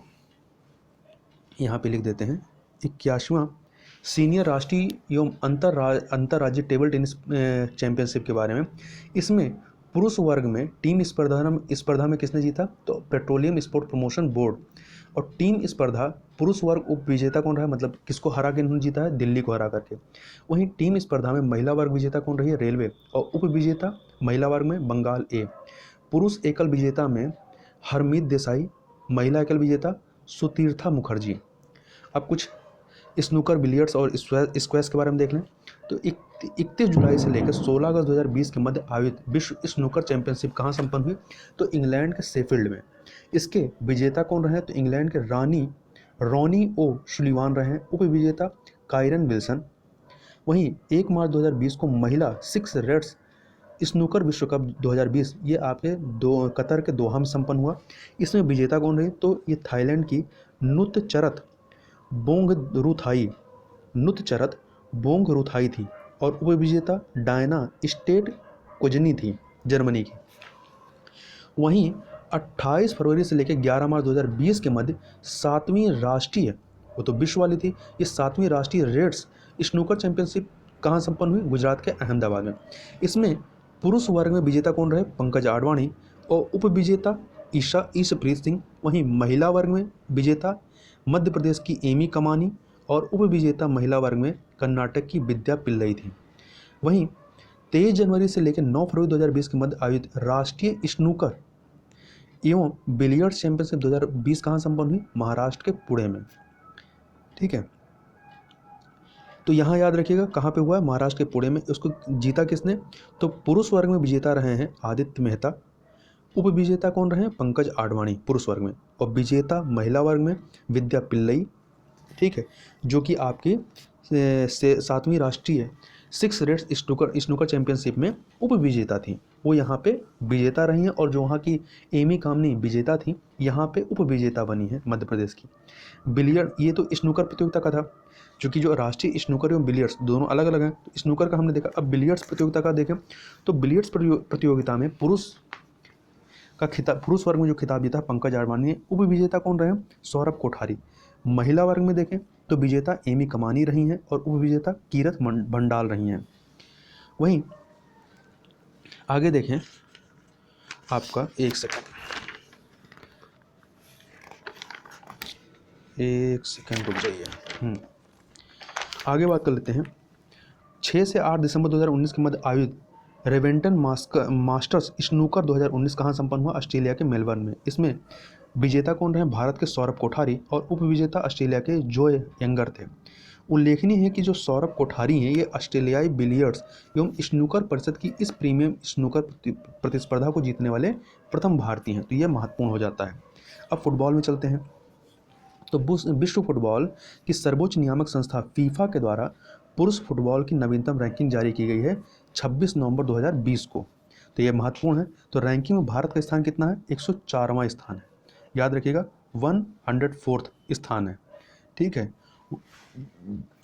यहाँ पे लिख देते हैं, 81वां सीनियर राष्ट्रीय एवं अंतर्राज्यीय टेबल टेनिस चैंपियनशिप के बारे में। इसमें पुरुष वर्ग में टीम स्पर्धा में किसने जीता? तो पेट्रोलियम स्पोर्ट प्रमोशन बोर्ड। और टीम स्पर्धा पुरुष वर्ग उप विजेता कौन रहा है? मतलब किसको हरा के इन्होंने जीता है? दिल्ली को हरा करके। वहीं टीम स्पर्धा में महिला वर्ग विजेता कौन रही है? रेलवे। और उप विजेता महिला वर्ग में बंगाल ए। पुरुष एकल विजेता में हरमीत देसाई, महिला एकल विजेता सुतीर्था मुखर्जी। अब कुछ स्नूकर, बिलियर्ड्स और स्क्वैश के बारे में देख लें तो 31 जुलाई से लेकर 16 अगस्त 2020 के मध्य आयोजित विश्व स्नूकर चैंपियनशिप कहाँ संपन्न हुई? तो इंग्लैंड के शेफील्ड में। इसके विजेता कौन रहे? तो इंग्लैंड के रॉनी ओ सुलिवान रहे हैं। उप विजेता कायरन विल्सन। वहीं 1 मार्च 2020 को महिला 6 रेड्स स्नूकर विश्व कप 2020 ये आपके कतर के दोहा में संपन्न हुआ। इसमें विजेता कौन रही? तो ये थाईलैंड की नुतचरत बोंगरुथाई थी। और उप विजेता डायना स्टेट कुजनी थी, जर्मनी की। वहीं 28 फरवरी से लेकर 11 मार्च 2020 के मध्य 7वीं राष्ट्रीय, वो तो विश्व वाली थी, ये 7वीं राष्ट्रीय रेड्स स्नूकर चैंपियनशिप कहाँ संपन्न हुई? गुजरात के अहमदाबाद में। इसमें पुरुष वर्ग में विजेता कौन रहे? पंकज आडवाणी। और उप विजेता ईशप्रीत सिंह। वहीं महिला वर्ग में विजेता मध्य प्रदेश की एमी कमानी। और उप विजेता महिला वर्ग में कर्नाटक की विद्या पिल्लई थी। वहीं 23 जनवरी से लेकर 9 फरवरी 2020 के मध्य आयोजित राष्ट्रीय स्नूकर एवं बिलियर्ड्स चैंपियनशिप 2020 कहाँ संपन्न हुई? महाराष्ट्र के पुणे में। ठीक है, तो यहाँ याद रखिएगा कहाँ पे हुआ है? महाराष्ट्र के पुणे में। उसको जीता किसने? तो पुरुष वर्ग में विजेता रहे हैं आदित्य मेहता। उप विजेता कौन रहे हैं? पंकज आडवाणी पुरुष वर्ग में। और विजेता महिला वर्ग में विद्या पिल्लई, ठीक है, जो कि आपकी 7वीं राष्ट्रीय 6 रेड्स स्नूकर चैंपियनशिप में उप विजेता थी। वो यहाँ पे विजेता रही हैं। और जो वहाँ की एमी कामनी विजेता थी, यहाँ पे उप विजेता बनी है मध्य प्रदेश की। बिलियर्ड, ये तो स्नूकर प्रतियोगिता का था, क्योंकि जो राष्ट्रीय स्नूकर एवं बिलियर्ड्स दोनों अलग अलग हैं। तो स्नूकर का हमने देखा। अब बिलियर्ड्स प्रतियोगिता का देखें तो बिलियर्ड्स प्रतियोगिता में पुरुष वर्ग में जो खिताब जीता पंकज आडवाणी ने। उप विजेता कौन रहे? सौरभ कोठारी। महिला वर्ग में देखें तो विजेता एमी कमानी रही हैं और उप विजेता कीरत भंडाल रही हैं। वहीं आगे देखें, आपका एक सेकंड रुक जाइए। आगे बात कर लेते हैं। 6 से 8 दिसंबर 2019 के मध्य आयोजित रेवेंटन मास्टर्स स्नूकर 2019 कहाँ संपन्न हुआ? ऑस्ट्रेलिया के मेलबर्न में। इसमें विजेता कौन रहे? भारत के सौरभ कोठारी। और उप विजेता ऑस्ट्रेलिया के जोए यंगर थे। उल्लेखनीय है कि जो सौरभ कोठारी हैं ये ऑस्ट्रेलियाई बिलियर्ड्स एवं स्नूकर परिषद की इस प्रीमियम स्नूकर प्रतिस्पर्धा को जीतने वाले प्रथम भारतीय हैं, तो यह महत्वपूर्ण हो जाता है। अब फुटबॉल में चलते हैं। तो विश्व फुटबॉल की सर्वोच्च नियामक संस्था फीफा के द्वारा पुरुष फुटबॉल की नवीनतम रैंकिंग जारी की गई है 26 नवंबर 2020 को। तो यह महत्वपूर्ण है। तो रैंकिंग में भारत का स्थान कितना है? 104वां स्थान है, याद रखिएगा, 104th स्थान है, ठीक है।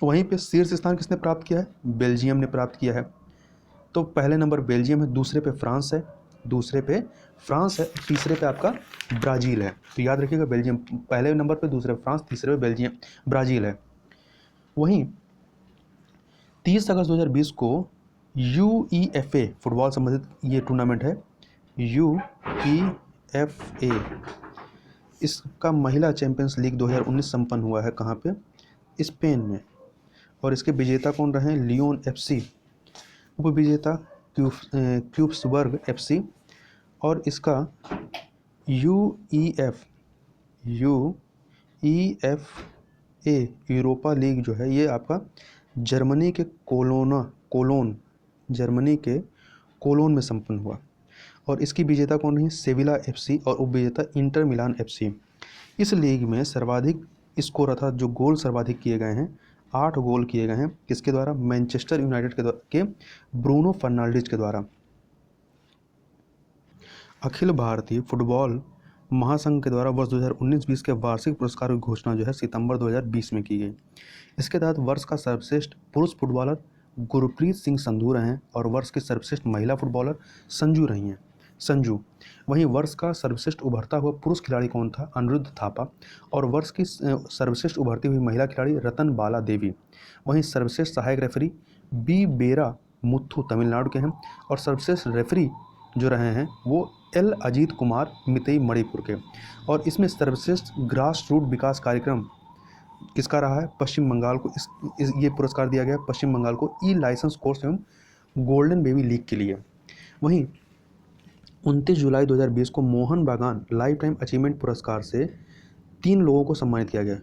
वहीं पे शीर्ष स्थान किसने प्राप्त किया है? बेल्जियम ने प्राप्त किया है। तो पहले नंबर बेल्जियम है, दूसरे पे फ्रांस है, तीसरे पे आपका ब्राज़ील है। तो याद रखिएगा, बेल्जियम पहले नंबर पे, दूसरे पे फ्रांस, तीसरे पे बेल्जियम, ब्राज़ील है। वहीं 30 अगस्त 2020 को UEFA फुटबॉल संबंधित ये टूर्नामेंट है, UEFA, इसका महिला चैंपियंस लीग 2019 संपन्न हुआ है। कहाँ पे? स्पेन में। और इसके विजेता कौन रहे? लियोन FC, उपविजेता क्यूब्सबर्ग FC। और इसका UEFA यूरोपा लीग जो है ये आपका जर्मनी के कोलोन में संपन्न हुआ। और इसकी विजेता कौन रही? सेविला FC और उपविजेता इंटर मिलान FC। इस लीग में सर्वाधिक स्कोर अर्थात जो गोल सर्वाधिक किए गए हैं, 8 गोल किए गए हैं। किसके द्वारा? मैनचेस्टर यूनाइटेड के ब्रूनो फर्नांडिस के द्वारा। अखिल भारतीय फुटबॉल महासंघ के द्वारा वर्ष 2019-20 के वार्षिक पुरस्कार की घोषणा जो है सितंबर 2020 में की गई। इसके तहत वर्ष का सर्वश्रेष्ठ पुरुष फुटबॉलर गुरप्रीत सिंह संधू रहे हैं और वर्ष की सर्वश्रेष्ठ महिला फुटबॉलर संजू। वहीं वर्ष का सर्वश्रेष्ठ उभरता हुआ पुरुष खिलाड़ी कौन था? अनिरुद्ध थापा। और वर्ष की सर्वश्रेष्ठ उभरती हुई महिला खिलाड़ी रतन बाला देवी। वहीं सर्वश्रेष्ठ सहायक रेफरी बी बेरा मुथु तमिलनाडु के हैं। और सर्वश्रेष्ठ रेफरी जो रहे हैं वो एल अजीत कुमार मितेई मणिपुर के। और इसमें सर्वश्रेष्ठ ग्रास रूट विकास कार्यक्रम किसका रहा है? पश्चिम बंगाल को ये पुरस्कार दिया गया पश्चिम बंगाल को ई लाइसेंस कोर्स एवं गोल्डन बेबी लीग के लिए। वहीं 29 जुलाई 2020 को मोहन बागान लाइफ टाइम अचीवमेंट पुरस्कार से 3 लोगों को सम्मानित किया गया।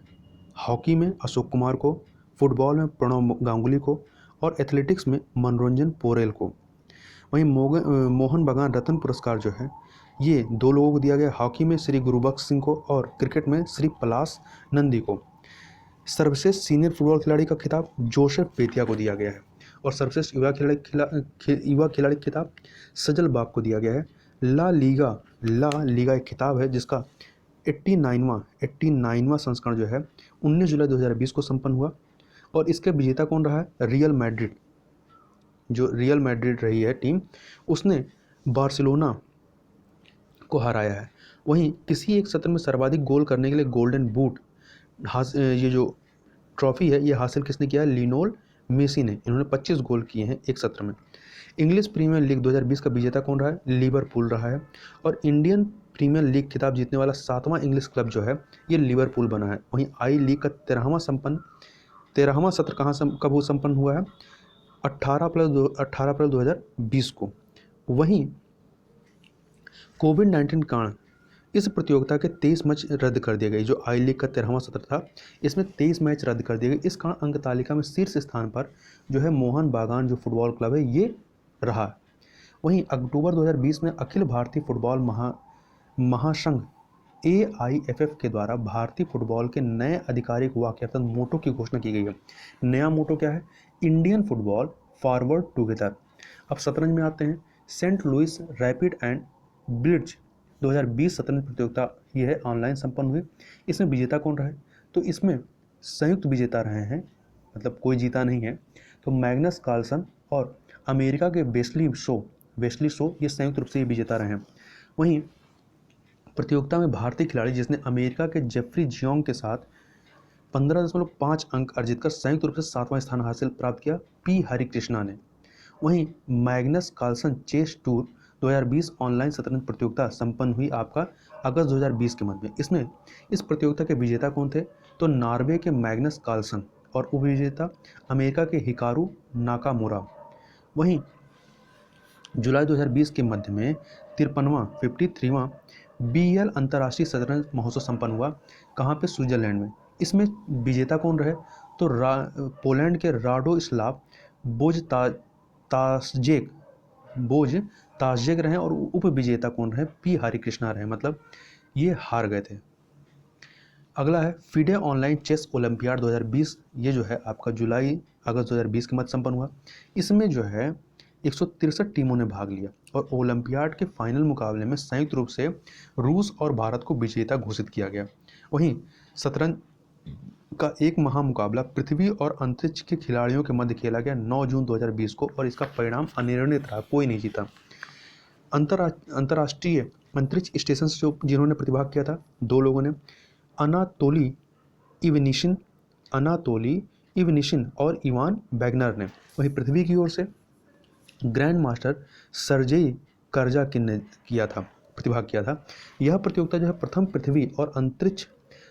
हॉकी में अशोक कुमार को, फुटबॉल में प्रणव गांगुली को और एथलेटिक्स में मनोरंजन पोरेल को। वहीं मोहन बागान रत्न पुरस्कार जो है ये 2 लोगों को दिया गया। हॉकी में श्री गुरुबख्श सिंह को और क्रिकेट में श्री पलाश नंदी को। सर्वश्रेष्ठ सीनियर फुटबॉल खिलाड़ी का खिताब जोसेफ पेतिया को दिया गया है। और सर्वश्रेष्ठ युवा खिलाड़ी खिताब सजल बाग को दिया गया है। ला लीगा एक खिताब है जिसका 89वां संस्करण जो है 19 जुलाई 2020 को संपन्न हुआ। और इसके विजेता कौन रहा है? Real Madrid. जो रियल मैड्रिड रही है टीम, उसने बार्सिलोना को हराया है। वहीं किसी एक सत्र में सर्वाधिक गोल करने के लिए गोल्डन बूट ये जो ट्रॉफी है ये हासिल किसने किया है? लियोनेल मेसी ने। इन्होंने 25 गोल किए हैं एक सत्र में। इंग्लिश प्रीमियर लीग 2020 का विजेता कौन रहा है? लिवरपूल रहा है। और इंडियन प्रीमियर लीग खिताब जीतने वाला 7वां इंग्लिश क्लब जो है ये लिवरपूल बना है। वहीं आई लीग का 13वां सत्र कब संपन्न हुआ है? 18 अप्रैल 2020 को। वहीं कोविड-19 कारण इस प्रतियोगिता के 23 मैच रद्द कर दिए गए। जो आई लीग का 13वां सत्र था इसमें 23 मैच रद्द कर दिए गए। इस कारण अंक तालिका में शीर्ष स्थान पर जो है मोहन बागान जो फुटबॉल क्लब है ये रहा। वहीं अक्टूबर 2020 में अखिल भारतीय फुटबॉल महासंघ AIFF के द्वारा भारतीय फुटबॉल के नए आधिकारिक वाक्य अर्थात मोटो की घोषणा की गई है। नया मोटो क्या है? Indian football forward together. अब शतरंज में आते हैं। Saint Louis rapid and blitz 2020 शतरंज प्रतियोगिता ये है ऑनलाइन संपन्न हुई। इसमें विजेता कौन रहा है? तो इसमें संयुक्त विजेता रहे हैं, मतलब कोई जीता नहीं है। तो मैग्नस कार्लसन और अमेरिका के वेस्ली शो ये संयुक्त रूप से ये विजेता रहे हैं। वहीं प्रतियोगिता में भारतीय खिलाड़ी जिसने अमेरिका के जेफरी जियोंग के साथ 15.5 अंक अर्जित कर संयुक्त रूप से 7वां स्थान प्राप्त किया, पी हरिकृष्णा ने। वहीं Magnus Carlsen chess tour 2020 online शतरंज प्रतियोगिता संपन्न हुई आपका अगस्त 2020 के मध्य में। इसमें इस प्रतियोगिता के विजेता कौन थे? तो नॉर्वे के मैग्नस कार्लसन और उपविजेता अमेरिका के हिकारू नाकामुरा। वहीं जुलाई 2020 के मध्य में 53वां BL अंतर्राष्ट्रीय शतरंज महोत्सव संपन्न हुआ। कहाँ पे? स्विट्जरलैंड में। इसमें विजेता कौन रहे? तो पोलैंड के राडोस्लाव तास्जेक बोज तास्जेक रहे और उप विजेता कौन रहे? पी हरिकृष्णा रहे, मतलब ये हार गए थे। अगला है फिडे ऑनलाइन चेस ओलंपियाड 2020। ये जो है आपका जुलाई अगस्त 2020 के मध्य संपन्न हुआ। इसमें जो है 163 टीमों ने भाग लिया और ओलंपियाड के फाइनल मुकाबले में संयुक्त रूप से रूस और भारत को विजेता घोषित किया गया। वहीं शतरंज का एक महामुकाबला पृथ्वी और अंतरिक्ष के खिलाड़ियों के मध्य खेला गया 9 जून 2020 को और इसका परिणाम अनिर्णित रहा, कोई नहीं जीता। अंतर्राष्ट्रीय अंतरिक्ष स्टेशन से जो जिन्होंने प्रतिभाग किया था, 2 लोगों ने, अनातोली इवनिशिन और इवान वैगनर ने। वहीं पृथ्वी की ओर से ग्रैंड मास्टर सर्जेई कर्जाकिन ने प्रतिभाग किया था। यह प्रतियोगिता जो है प्रथम पृथ्वी और अंतरिक्ष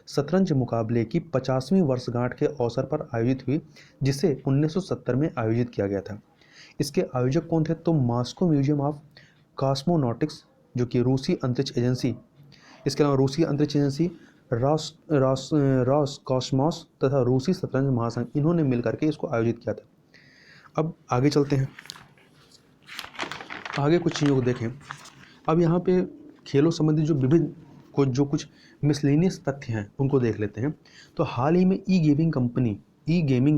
शतरंज मुकाबले की 50वीं वर्षगांठ के अवसर पर आयोजित हुई, जिसे 1970 में आयोजित किया गया था। इसके आयोजक कौन थे? तो मॉस्को म्यूजियम ऑफ कॉस्मोनॉटिक्स, जो कि रूसी अंतरिक्ष एजेंसी, इसके अलावा रूसी अंतरिक्ष एजेंसी, रॉसकॉस्मोस तथा रूसी शतरंज महासंघ, इन्होंने मिलकर के इसको आयोजित किया था। अब आगे चलते हैं, आगे कुछ चीज़ों को देखें। अब यहाँ पे खेलों संबंधी जो विभिन्न कुछ मिसलेनियस तथ्य हैं उनको देख लेते हैं। तो हाल ही में ई गेमिंग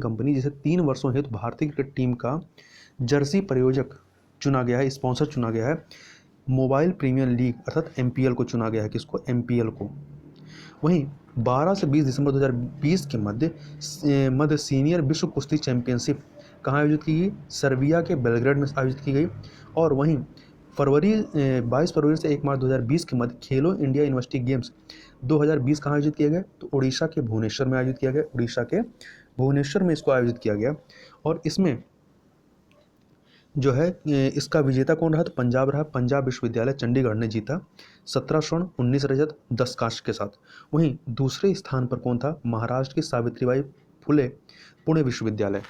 कंपनी जैसे 3 वर्षों हेतु भारतीय क्रिकेट टीम का जर्सी प्रायोजक चुना गया है, स्पॉन्सर चुना गया है। मोबाइल प्रीमियर लीग अर्थात MPL को चुना गया है। किसको? MPL को। वहीं 12 से 20 दिसंबर 2020 के मध्य सीनियर विश्व कुश्ती चैंपियनशिप कहाँ आयोजित की गई? सर्बिया के बेलग्रेड में आयोजित की गई। और वहीं 22 फरवरी से 1 मार्च 2020 के मध्य खेलो इंडिया यूनिवर्सिटी गेम्स 2020 कहाँ आयोजित किया गया? तो उड़ीसा के भुवनेश्वर में आयोजित किया गया। उड़ीसा के भुवनेश्वर में इसको आयोजित किया गया। और इसमें जो है इसका विजेता कौन रहा? तो पंजाब रहा। पंजाब विश्वविद्यालय चंडीगढ़ ने जीता 17 स्वर्ण 19 रजत 10 कांस्य के साथ। वहीं दूसरे स्थान पर कौन था? महाराष्ट्र की सावित्रीबाई फुले पुणे विश्वविद्यालय।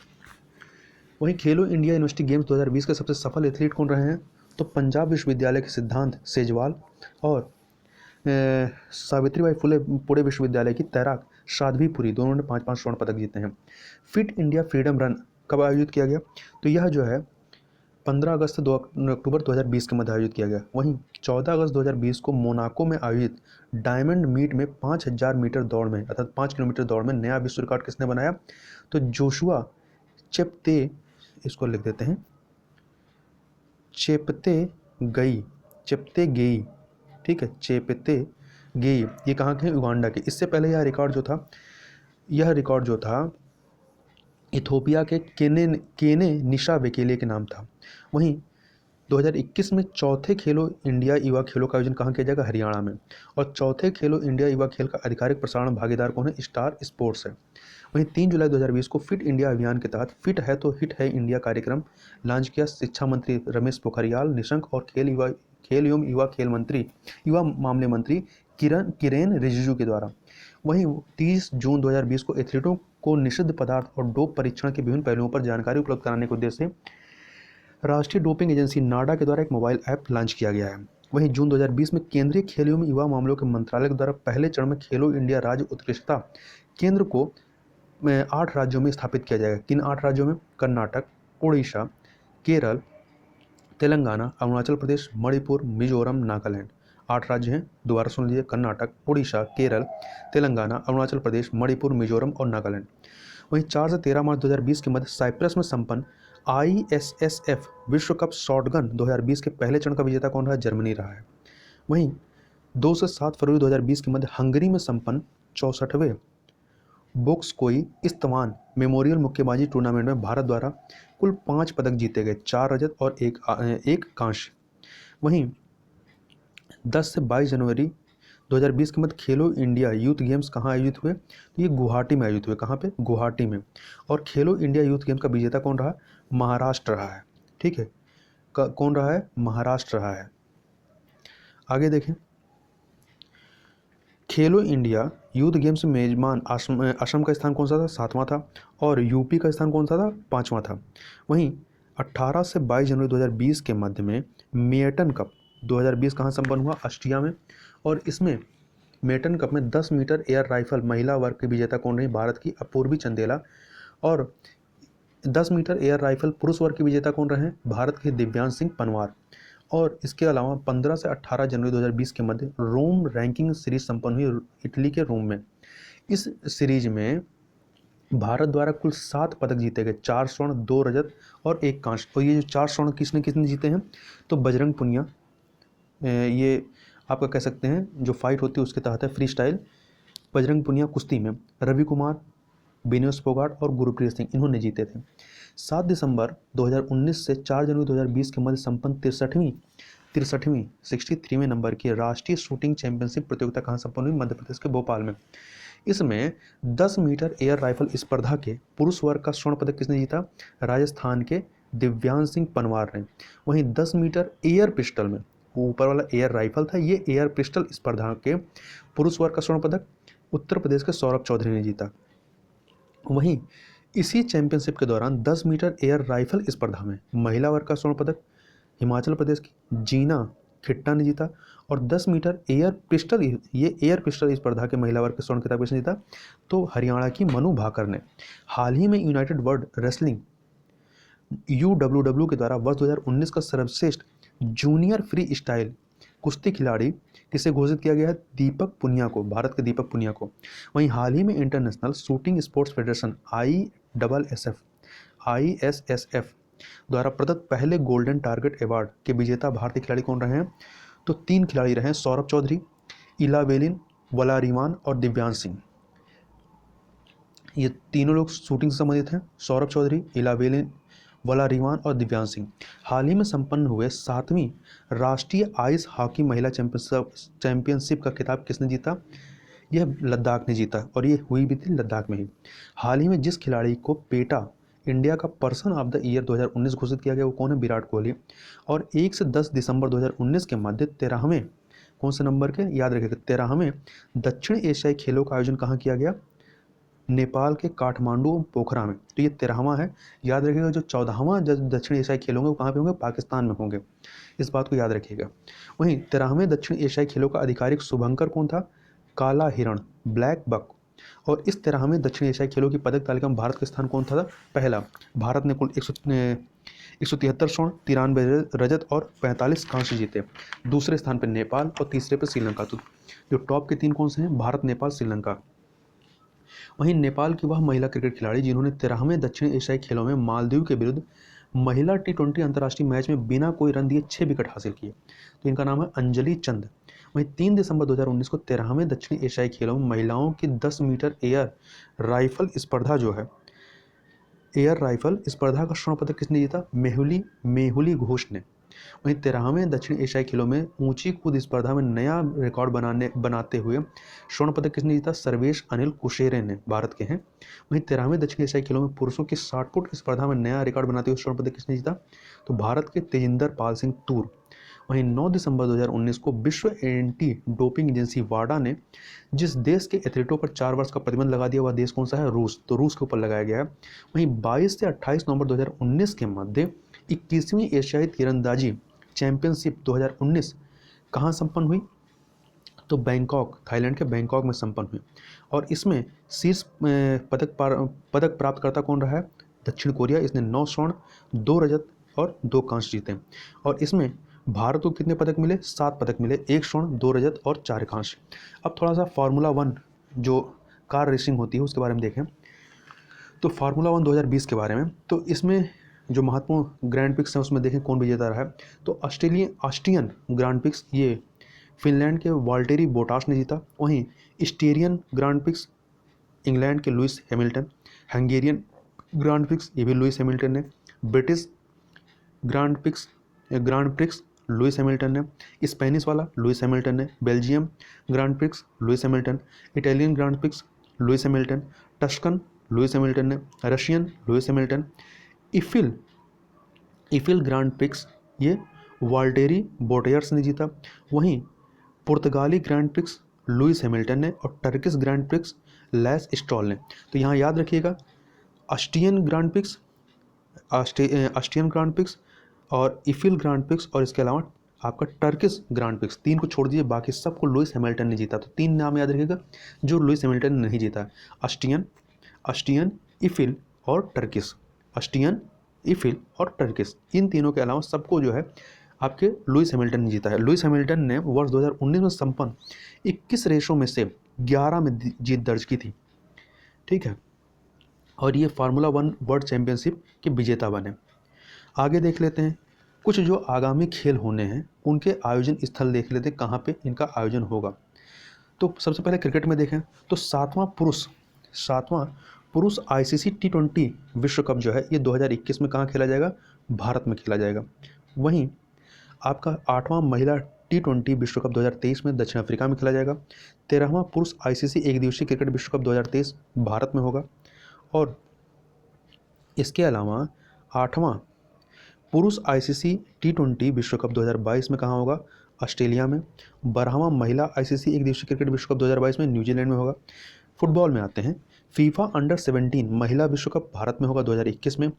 वहीं खेलो इंडिया यूनिवर्सिटी गेम्स 2020 के सबसे सफल एथलीट कौन रहे हैं? तो पंजाब विश्वविद्यालय के सिद्धांत सेजवाल और सावित्रीबाई फुले पुणे विश्वविद्यालय की तैराक साध्वी पुरी, दोनों ने 5-5 स्वर्ण पदक जीते हैं। फिट इंडिया फ्रीडम रन कब आयोजित किया गया? तो यह जो है 15 अगस्त से 2 अक्टूबर 2020 के मध्य आयोजित किया गया। वहीं 14 अगस्त 2020 को मोनाको में आयोजित डायमंड मीट में 5000 मीटर दौड़ में अर्थात 5 किलोमीटर दौड़ में नया विश्व रिकॉर्ड किसने बनाया? तो जोशुआ चेप्ते, इसको लिख देते हैं चेप्तेगेई, ठीक है, चेप्तेगेई। ये कहाँ के हैं? युगांडा के। इससे पहले यह रिकॉर्ड जो था इथोपिया के केने निशावेकेले के नाम था। वहीं 2021 में चौथे खेलो इंडिया युवा खेलों का आयोजन कहाँ किया जाएगा? हरियाणा में। और चौथे खेलो इंडिया युवा खेल का आधिकारिक प्रसारण भागीदार कौन है? स्टार स्पोर्ट्स है। वहीं 3 जुलाई 2020 को फिट इंडिया अभियान के तहत फिट है तो हिट है इंडिया कार्यक्रम लॉन्च किया शिक्षा मंत्री रमेश पोखरियाल निशंक और खेल एवं युवा मामले मंत्री किरेन रिजिजू के द्वारा। वहीं 30 जून 2020 को एथलीटों को निषिद्ध पदार्थ और डोप परीक्षण के विभिन्न पहलुओं पर जानकारी उपलब्ध कराने के उद्देश्य से राष्ट्रीय डोपिंग एजेंसी नाडा के द्वारा एक मोबाइल ऐप लॉन्च किया गया है। वहीं जून 2020 में केंद्रीय खेल एवं युवा मामलों के मंत्रालय के द्वारा पहले चरण में खेलो इंडिया राज्य उत्कृष्टता केंद्र को 8 राज्यों में स्थापित किया जाएगा। किन 8 राज्यों में? कर्नाटक, उड़ीसा, केरल, तेलंगाना, अरुणाचल प्रदेश, मणिपुर, मिजोरम, नागालैंड। 8 राज्य हैं, दोबारा सुन लीजिए, कर्नाटक, उड़ीसा, केरल, तेलंगाना, अरुणाचल प्रदेश, मणिपुर, मिजोरम और नागालैंड। वहीं 4 से 13 मार्च 2020 के मध्य साइप्रस में संपन्न ISSF विश्व कप शॉटगन 2020 के पहले चरण का विजेता कौन रहा? जर्मनी रहा है। वहीं 2 से 7 फरवरी 2020 के मध्य हंगरी में संपन्न 64वें बोक्सकोई इस्तवान मेमोरियल मुक्केबाजी टूर्नामेंट में भारत द्वारा कुल 5 पदक जीते गए, 4 रजत और एक कांस्य। वहीं 10 से 22 जनवरी 2020 के मध्य खेलो इंडिया यूथ गेम्स कहाँ आयोजित हुए? तो ये गुवाहाटी में आयोजित हुए। कहाँ पे? गुवाहाटी में। और खेलो इंडिया यूथ गेम्स का विजेता कौन रहा? महाराष्ट्र रहा है। ठीक है, कौन रहा है? महाराष्ट्र रहा है। आगे देखें, खेलो इंडिया यूथ गेम्स में मेजबान असम का स्थान कौन सा था? 7वां था। और यूपी का स्थान कौन सा था? 5वां था। वहीं 18 से 22 जनवरी 2020 के मध्य में मेयटन कप 2020 कहाँ संपन्न हुआ? ऑस्ट्रिया में। और इसमें मेटन कप में 10 मीटर एयर राइफल महिला वर्ग की विजेता कौन रही? भारत की अपूर्वी चंदेला। और 10 मीटर एयर राइफल पुरुष वर्ग की विजेता कौन रहे? भारत के दिव्यांश सिंह पनवार। और इसके अलावा 15 से 18 जनवरी 2020 के मध्य रोम रैंकिंग सीरीज संपन्न हुई इटली के रोम में। इस सीरीज में भारत द्वारा कुल 7 पदक जीते गए, 4 स्वर्ण, 2 रजत और 1 कांस्य। और ये जो 4 स्वर्ण किसने किसने जीते हैं? तो बजरंग पुनिया, ये आपका कह सकते हैं जो फाइट होती है उसके तहत है, फ्री स्टाइल। बजरंग पुनिया कुश्ती में, रवि कुमार, विनेश फोगाट और गुरप्रीत सिंह इन्होंने जीते थे। 7 दिसंबर 2019 से 4 जनवरी 2020 के मध्य संपन्न 63वें नंबर की राष्ट्रीय शूटिंग चैंपियनशिप प्रतियोगिता कहाँ संपन्न हुई? मध्य प्रदेश के भोपाल में। इसमें 10 मीटर एयर राइफल स्पर्धा के पुरुष वर्ग का स्वर्ण पदक किसने जीता? राजस्थान के दिव्यांश सिंह पनवार ने। वहीं 10 मीटर एयर पिस्टल में, ऊपर वाला एयर राइफल था, ये एयर पिस्टल स्पर्धा के पुरुष वर्ग का स्वर्ण पदक उत्तर प्रदेश के सौरभ चौधरी ने जीता। वहीं इसी चैंपियनशिप के दौरान 10 मीटर एयर राइफल स्पर्धा में महिला वर्ग का स्वर्ण पदक हिमाचल प्रदेश की जीना खिट्टा ने जीता। और 10 मीटर एयर पिस्टल स्पर्धा के महिला वर्ग के स्वर्ण खिताब किसने जीता? तो हरियाणा की मनु भाकर ने। हाल ही में यूनाइटेड वर्ल्ड रेसलिंग UWW के द्वारा वर्ष 2019 का सर्वश्रेष्ठ जूनियर फ्री स्टाइल कुश्ती खिलाड़ी किसे घोषित किया गया है? दीपक पुनिया को, भारत के दीपक पुनिया को। वहीं हाल ही में international shooting sports federation ISSF द्वारा प्रदत्त पहले गोल्डन टारगेट अवार्ड के विजेता भारतीय खिलाड़ी कौन रहे हैं? तो 3 खिलाड़ी रहे हैं, सौरभ चौधरी, इलावेलिन वलारीवान और दिव्यांश सिंह। ये तीनों लोग शूटिंग से संबंधित हैं, सौरभ चौधरी, इलावेलिन वलारीवान और दिव्यांश सिंह। हाल ही में संपन्न हुए 7वीं राष्ट्रीय आइस हॉकी महिला चैंपियनशिप का खिताब किसने जीता? यह लद्दाख ने जीता और ये हुई भी थी लद्दाख में ही। हाल ही में जिस खिलाड़ी को पेटा इंडिया का पर्सन ऑफ द ईयर 2019 घोषित किया गया वो कौन है? विराट कोहली। और 1 से 10 दिसंबर 2019 के मध्य 13वें कौन से नंबर के? याद रखिएगा, 13वें दक्षिण एशियाई खेलों का आयोजन कहाँ किया गया? नेपाल के काठमांडू पोखरा में। तो ये 13वां है। याद रखिएगा जो 14वां दक्षिण एशियाई खेल होंगे वो कहाँ पे होंगे? पाकिस्तान में होंगे, इस बात को याद रखिएगा। वहीं 13वें दक्षिण एशियाई खेलों का आधिकारिक शुभंकर कौन था? काला हिरण, ब्लैक बक। और इस 13वें दक्षिण एशियाई खेलों की पदक तालिका में भारत का स्थान कौन था? पहला। भारत ने कुल 173 स्वर्ण, 93 रजत और 45 कांस्य जीते। दूसरे स्थान पर नेपाल और तीसरे पर श्रीलंका। तो जो टॉप के 3 कौन से हैं? भारत, नेपाल, श्रीलंका। वहीं नेपाल की वह महिला क्रिकेट खिलाड़ी जिन्होंने 13वें दक्षिण एशियाई खेलों में मालदीव के विरुद्ध महिला T20 अंतर्राष्ट्रीय मैच में बिना कोई रन दिए 6 विकेट हासिल किए, तो इनका नाम है अंजलि चंद। वहीं 3 दिसंबर 2019 को 13वें दक्षिण एशियाई खेलों में महिलाओं की 10 मीटर एयर राइफल स्पर्धा जो है, एयर राइफल स्पर्धा का स्वर्ण पदक किसने जीता? मेहुली घोष ने। वहीं 13वें दक्षिण एशियाई खेलों में ऊंची कूद स्पर्धा में नया रिकॉर्ड बनाते हुए स्वर्ण पदक किसने जीता? सर्वेश अनिल कुशेरे ने, भारत के हैं। वहीं 13वें दक्षिण एशियाई खेलों में पुरुषों की 60 फुट स्पर्धा में नया रिकॉर्ड बनाते हुए स्वर्ण पदक किसने जीता? तो भारत के तेजिंदर पाल सिंह तूर। वहीं 9 दिसंबर 2019 को विश्व एंटी डोपिंग एजेंसी वाडा ने जिस देश के एथलीटों पर 4 वर्ष का प्रतिबंध लगा दिया वह देश कौन सा है? रूस। तो रूस के ऊपर लगाया गया है। वहीं 22 से 28 नवंबर 2019 के मध्य 21वीं एशियाई तीरंदाजी चैंपियनशिप 2019 कहाँ संपन्न हुई? तो बैंकॉक, थाईलैंड के बैंकॉक में संपन्न हुई। और इसमें शीर्ष पदक प्राप्तकर्ता कौन रहा है? दक्षिण कोरिया। इसने 9 स्वर्ण, 2 रजत और 2 कांस्य जीते। और इसमें भारत को कितने पदक मिले? 7 पदक मिले, 1 स्वर्ण, 2 रजत और 4 कांस्य। अब थोड़ा सा फार्मूला 1 जो कार रेसिंग होती है उसके बारे में देखें। तो फार्मूला 1 2020 के बारे में, तो इसमें जो महत्वपूर्ण ग्रैंड पिक्स हैं उसमें देखें कौन विजेता रहा है। तो ऑस्ट्रियन ग्रैंड पिक्स ये फिनलैंड के वाल्टेरी बोटास ने जीता। वहीं स्टेरियन ग्रैंड पिक्स इंग्लैंड के Lewis Hamilton. Hungarian Grand Prix ये भी लुइस हैमिल्टन ने। British Grand Prix Lewis Hamilton ने। स्पेनिश वाला लुइस हैमिल्टन ने। Belgium Grand Prix Lewis Hamilton. Italian Grand Prix Lewis Hamilton. Tuscan Lewis Hamilton ने। Russian Lewis Hamilton. Eifel Grand Prix ये Valtteri Bottas ने जीता। वहीं पुर्तगाली ग्रैंड पिक्स लुइस हैमिल्टन ने और Turkish grand pics lace stroll ने। तो यहाँ याद रखिएगा ऑस्ट्रियन ग्रैंड पिक्स और इफिल ग्रैंड पिक्स और इसके अलावा आपका टर्किश ग्रांड प्रिक्स, 3 को छोड़ दीजिए बाकी सबको लुइस हैमिल्टन ने जीता। तो 3 नाम याद रखिएगा जो लुइस हैमिल्टन ने नहीं जीता, अस्टियन, ईफिल और टर्किश। अस्टियन, ईफिल और टर्किश, इन तीनों के अलावा सबको जो है आपके लुइस हैमिल्टन ने जीता है। लुइस हैमिल्टन ने वर्ष 2019 में संपन्न 21 रेसों में से 11 में जीत दर्ज की थी, ठीक है, और ये फार्मूला 1 वर्ल्ड चैंपियनशिप के विजेता बने। आगे देख लेते हैं कुछ जो आगामी खेल होने हैं उनके आयोजन स्थल देख लेते हैं, कहाँ पे इनका आयोजन होगा। तो सबसे पहले क्रिकेट में देखें तो सातवां पुरुष आईसीसी T20 विश्व कप जो है ये 2021 में कहाँ खेला जाएगा, भारत में खेला जाएगा। वहीं आपका 8वां महिला T20 विश्व कप 2023 में दक्षिण अफ्रीका में खेला जाएगा। 13वां पुरुष आईसीसी एक दिवसीय क्रिकेट विश्व कप 2023 भारत में होगा। और इसके अलावा 8वां पुरुष आईसीसी T20 विश्व कप 2022 में कहाँ होगा, ऑस्ट्रेलिया में। 12वां महिला आईसीसी एक दिवसीय क्रिकेट विश्व कप 2022 में न्यूजीलैंड में होगा। फुटबॉल में आते हैं, फीफा अंडर 17 महिला विश्व कप भारत में होगा 2021 में,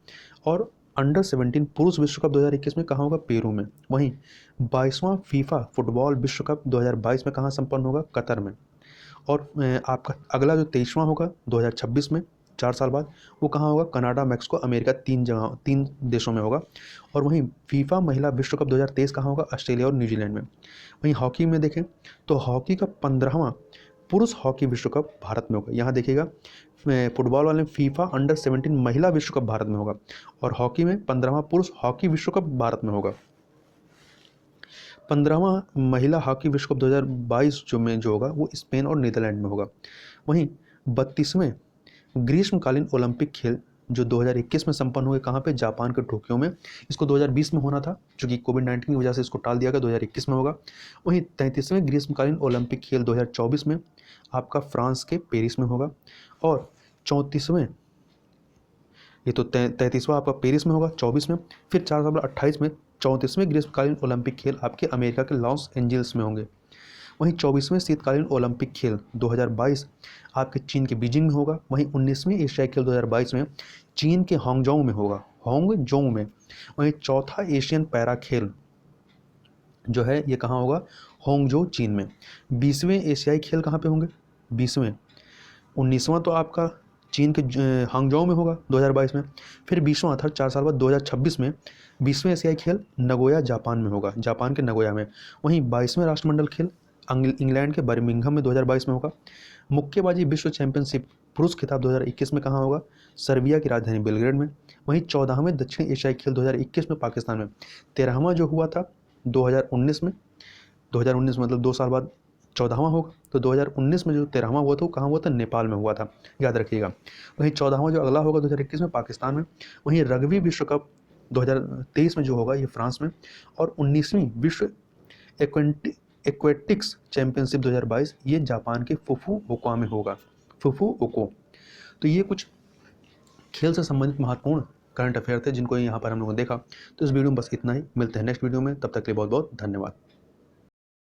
और अंडर 17 पुरुष विश्व कप 2021 में कहाँ होगा, पेरू में। वहीं 22वां फीफा फुटबॉल विश्व कप 2022 में कहाँ संपन्न होगा, कतर में। और आपका अगला जो 23वां होगा 2026 में, 4 साल बाद, वो कहाँ होगा, कनाडा, मैक्सिको, अमेरिका, 3 देशों में होगा। और वहीं फीफा महिला विश्व कप 2023 कहाँ होगा, ऑस्ट्रेलिया और न्यूजीलैंड में। वहीं हॉकी में देखें तो हॉकी का 15वां पुरुष हॉकी विश्व कप भारत में होगा। यहाँ देखिएगा फुटबॉल वाले फीफा अंडर 17 महिला विश्व कप भारत में होगा, और हॉकी में 15वां पुरुष हॉकी विश्व कप भारत में होगा। 15वां महिला हॉकी विश्व कप 2022 जो होगा वो स्पेन और नीदरलैंड में होगा। वहीं 32वें ग्रीष्मकालीन ओलंपिक खेल जो 2021 में संपन्न हुए कहाँ पे, जापान के टोक्यो में। इसको 2020 में होना था, चूँकि कोविड-19 की वजह से इसको टाल दिया गया, 2021 में होगा। वहीं 33वें ग्रीष्मकालीन ओलंपिक खेल 2024 में आपका फ्रांस के पेरिस में होगा। और 34वें, ये तो 33वां आपका पेरिस में होगा 24 में, फिर 4 साल बाद 28 में 34वें ग्रीष्मकालीन ओलंपिक खेल आपके अमेरिका के लॉस एंजल्स में होंगे। वहीं 24वें शीतकालीन ओलंपिक खेल 2022 आपके चीन के बीजिंग में होगा। वहीं 19वें एशियाई खेल 2022 में चीन के हांगझोउ में होगा, हांगझोउ में। वहीं चौथा एशियन पैरा खेल जो है ये कहाँ होगा, हांगझोउ चीन में। 20वें एशियाई खेल कहाँ पे होंगे, 20वें, 19वां तो आपका चीन के हांगझोउ में होगा 2022 में, फिर 20वां अर्थात 4 साल बाद 2026 में 20वें एशियाई खेल नगोया जापान में होगा, जापान के नगोया में। वहीं 22वें राष्ट्रमंडल खेल इंग्लैंड के बर्मिंघम में 2022 में होगा। मुक्केबाजी विश्व चैंपियनशिप पुरुष खिताब 2021 में कहाँ होगा, सर्बिया की राजधानी बेलग्रेड में। वहीं 14वें दक्षिण एशियाई खेल 2021 में पाकिस्तान में। 13वां जो हुआ था 2019 में, 2019 मतलब 2 साल बाद 14वां होगा, तो 2019 में जो 13वां हुआ था वो कहाँ हुआ था, नेपाल में हुआ था, याद रखिएगा। वहीं 14वां जो अगला होगा 2021 में पाकिस्तान में। वहीं रग्बी विश्व कप 2023 में जो होगा ये फ्रांस में। और 19वीं विश्व एक्वेटिक्स चैंपियनशिप 2022 ये जापान के फुकुओका में होगा, फुकुओका। तो ये कुछ खेल से संबंधित महत्वपूर्ण करंट अफेयर थे जिनको यहाँ पर हम लोगों ने देखा। तो इस वीडियो में बस इतना ही, मिलते हैं नेक्स्ट वीडियो में, तब तक के लिए बहुत बहुत धन्यवाद।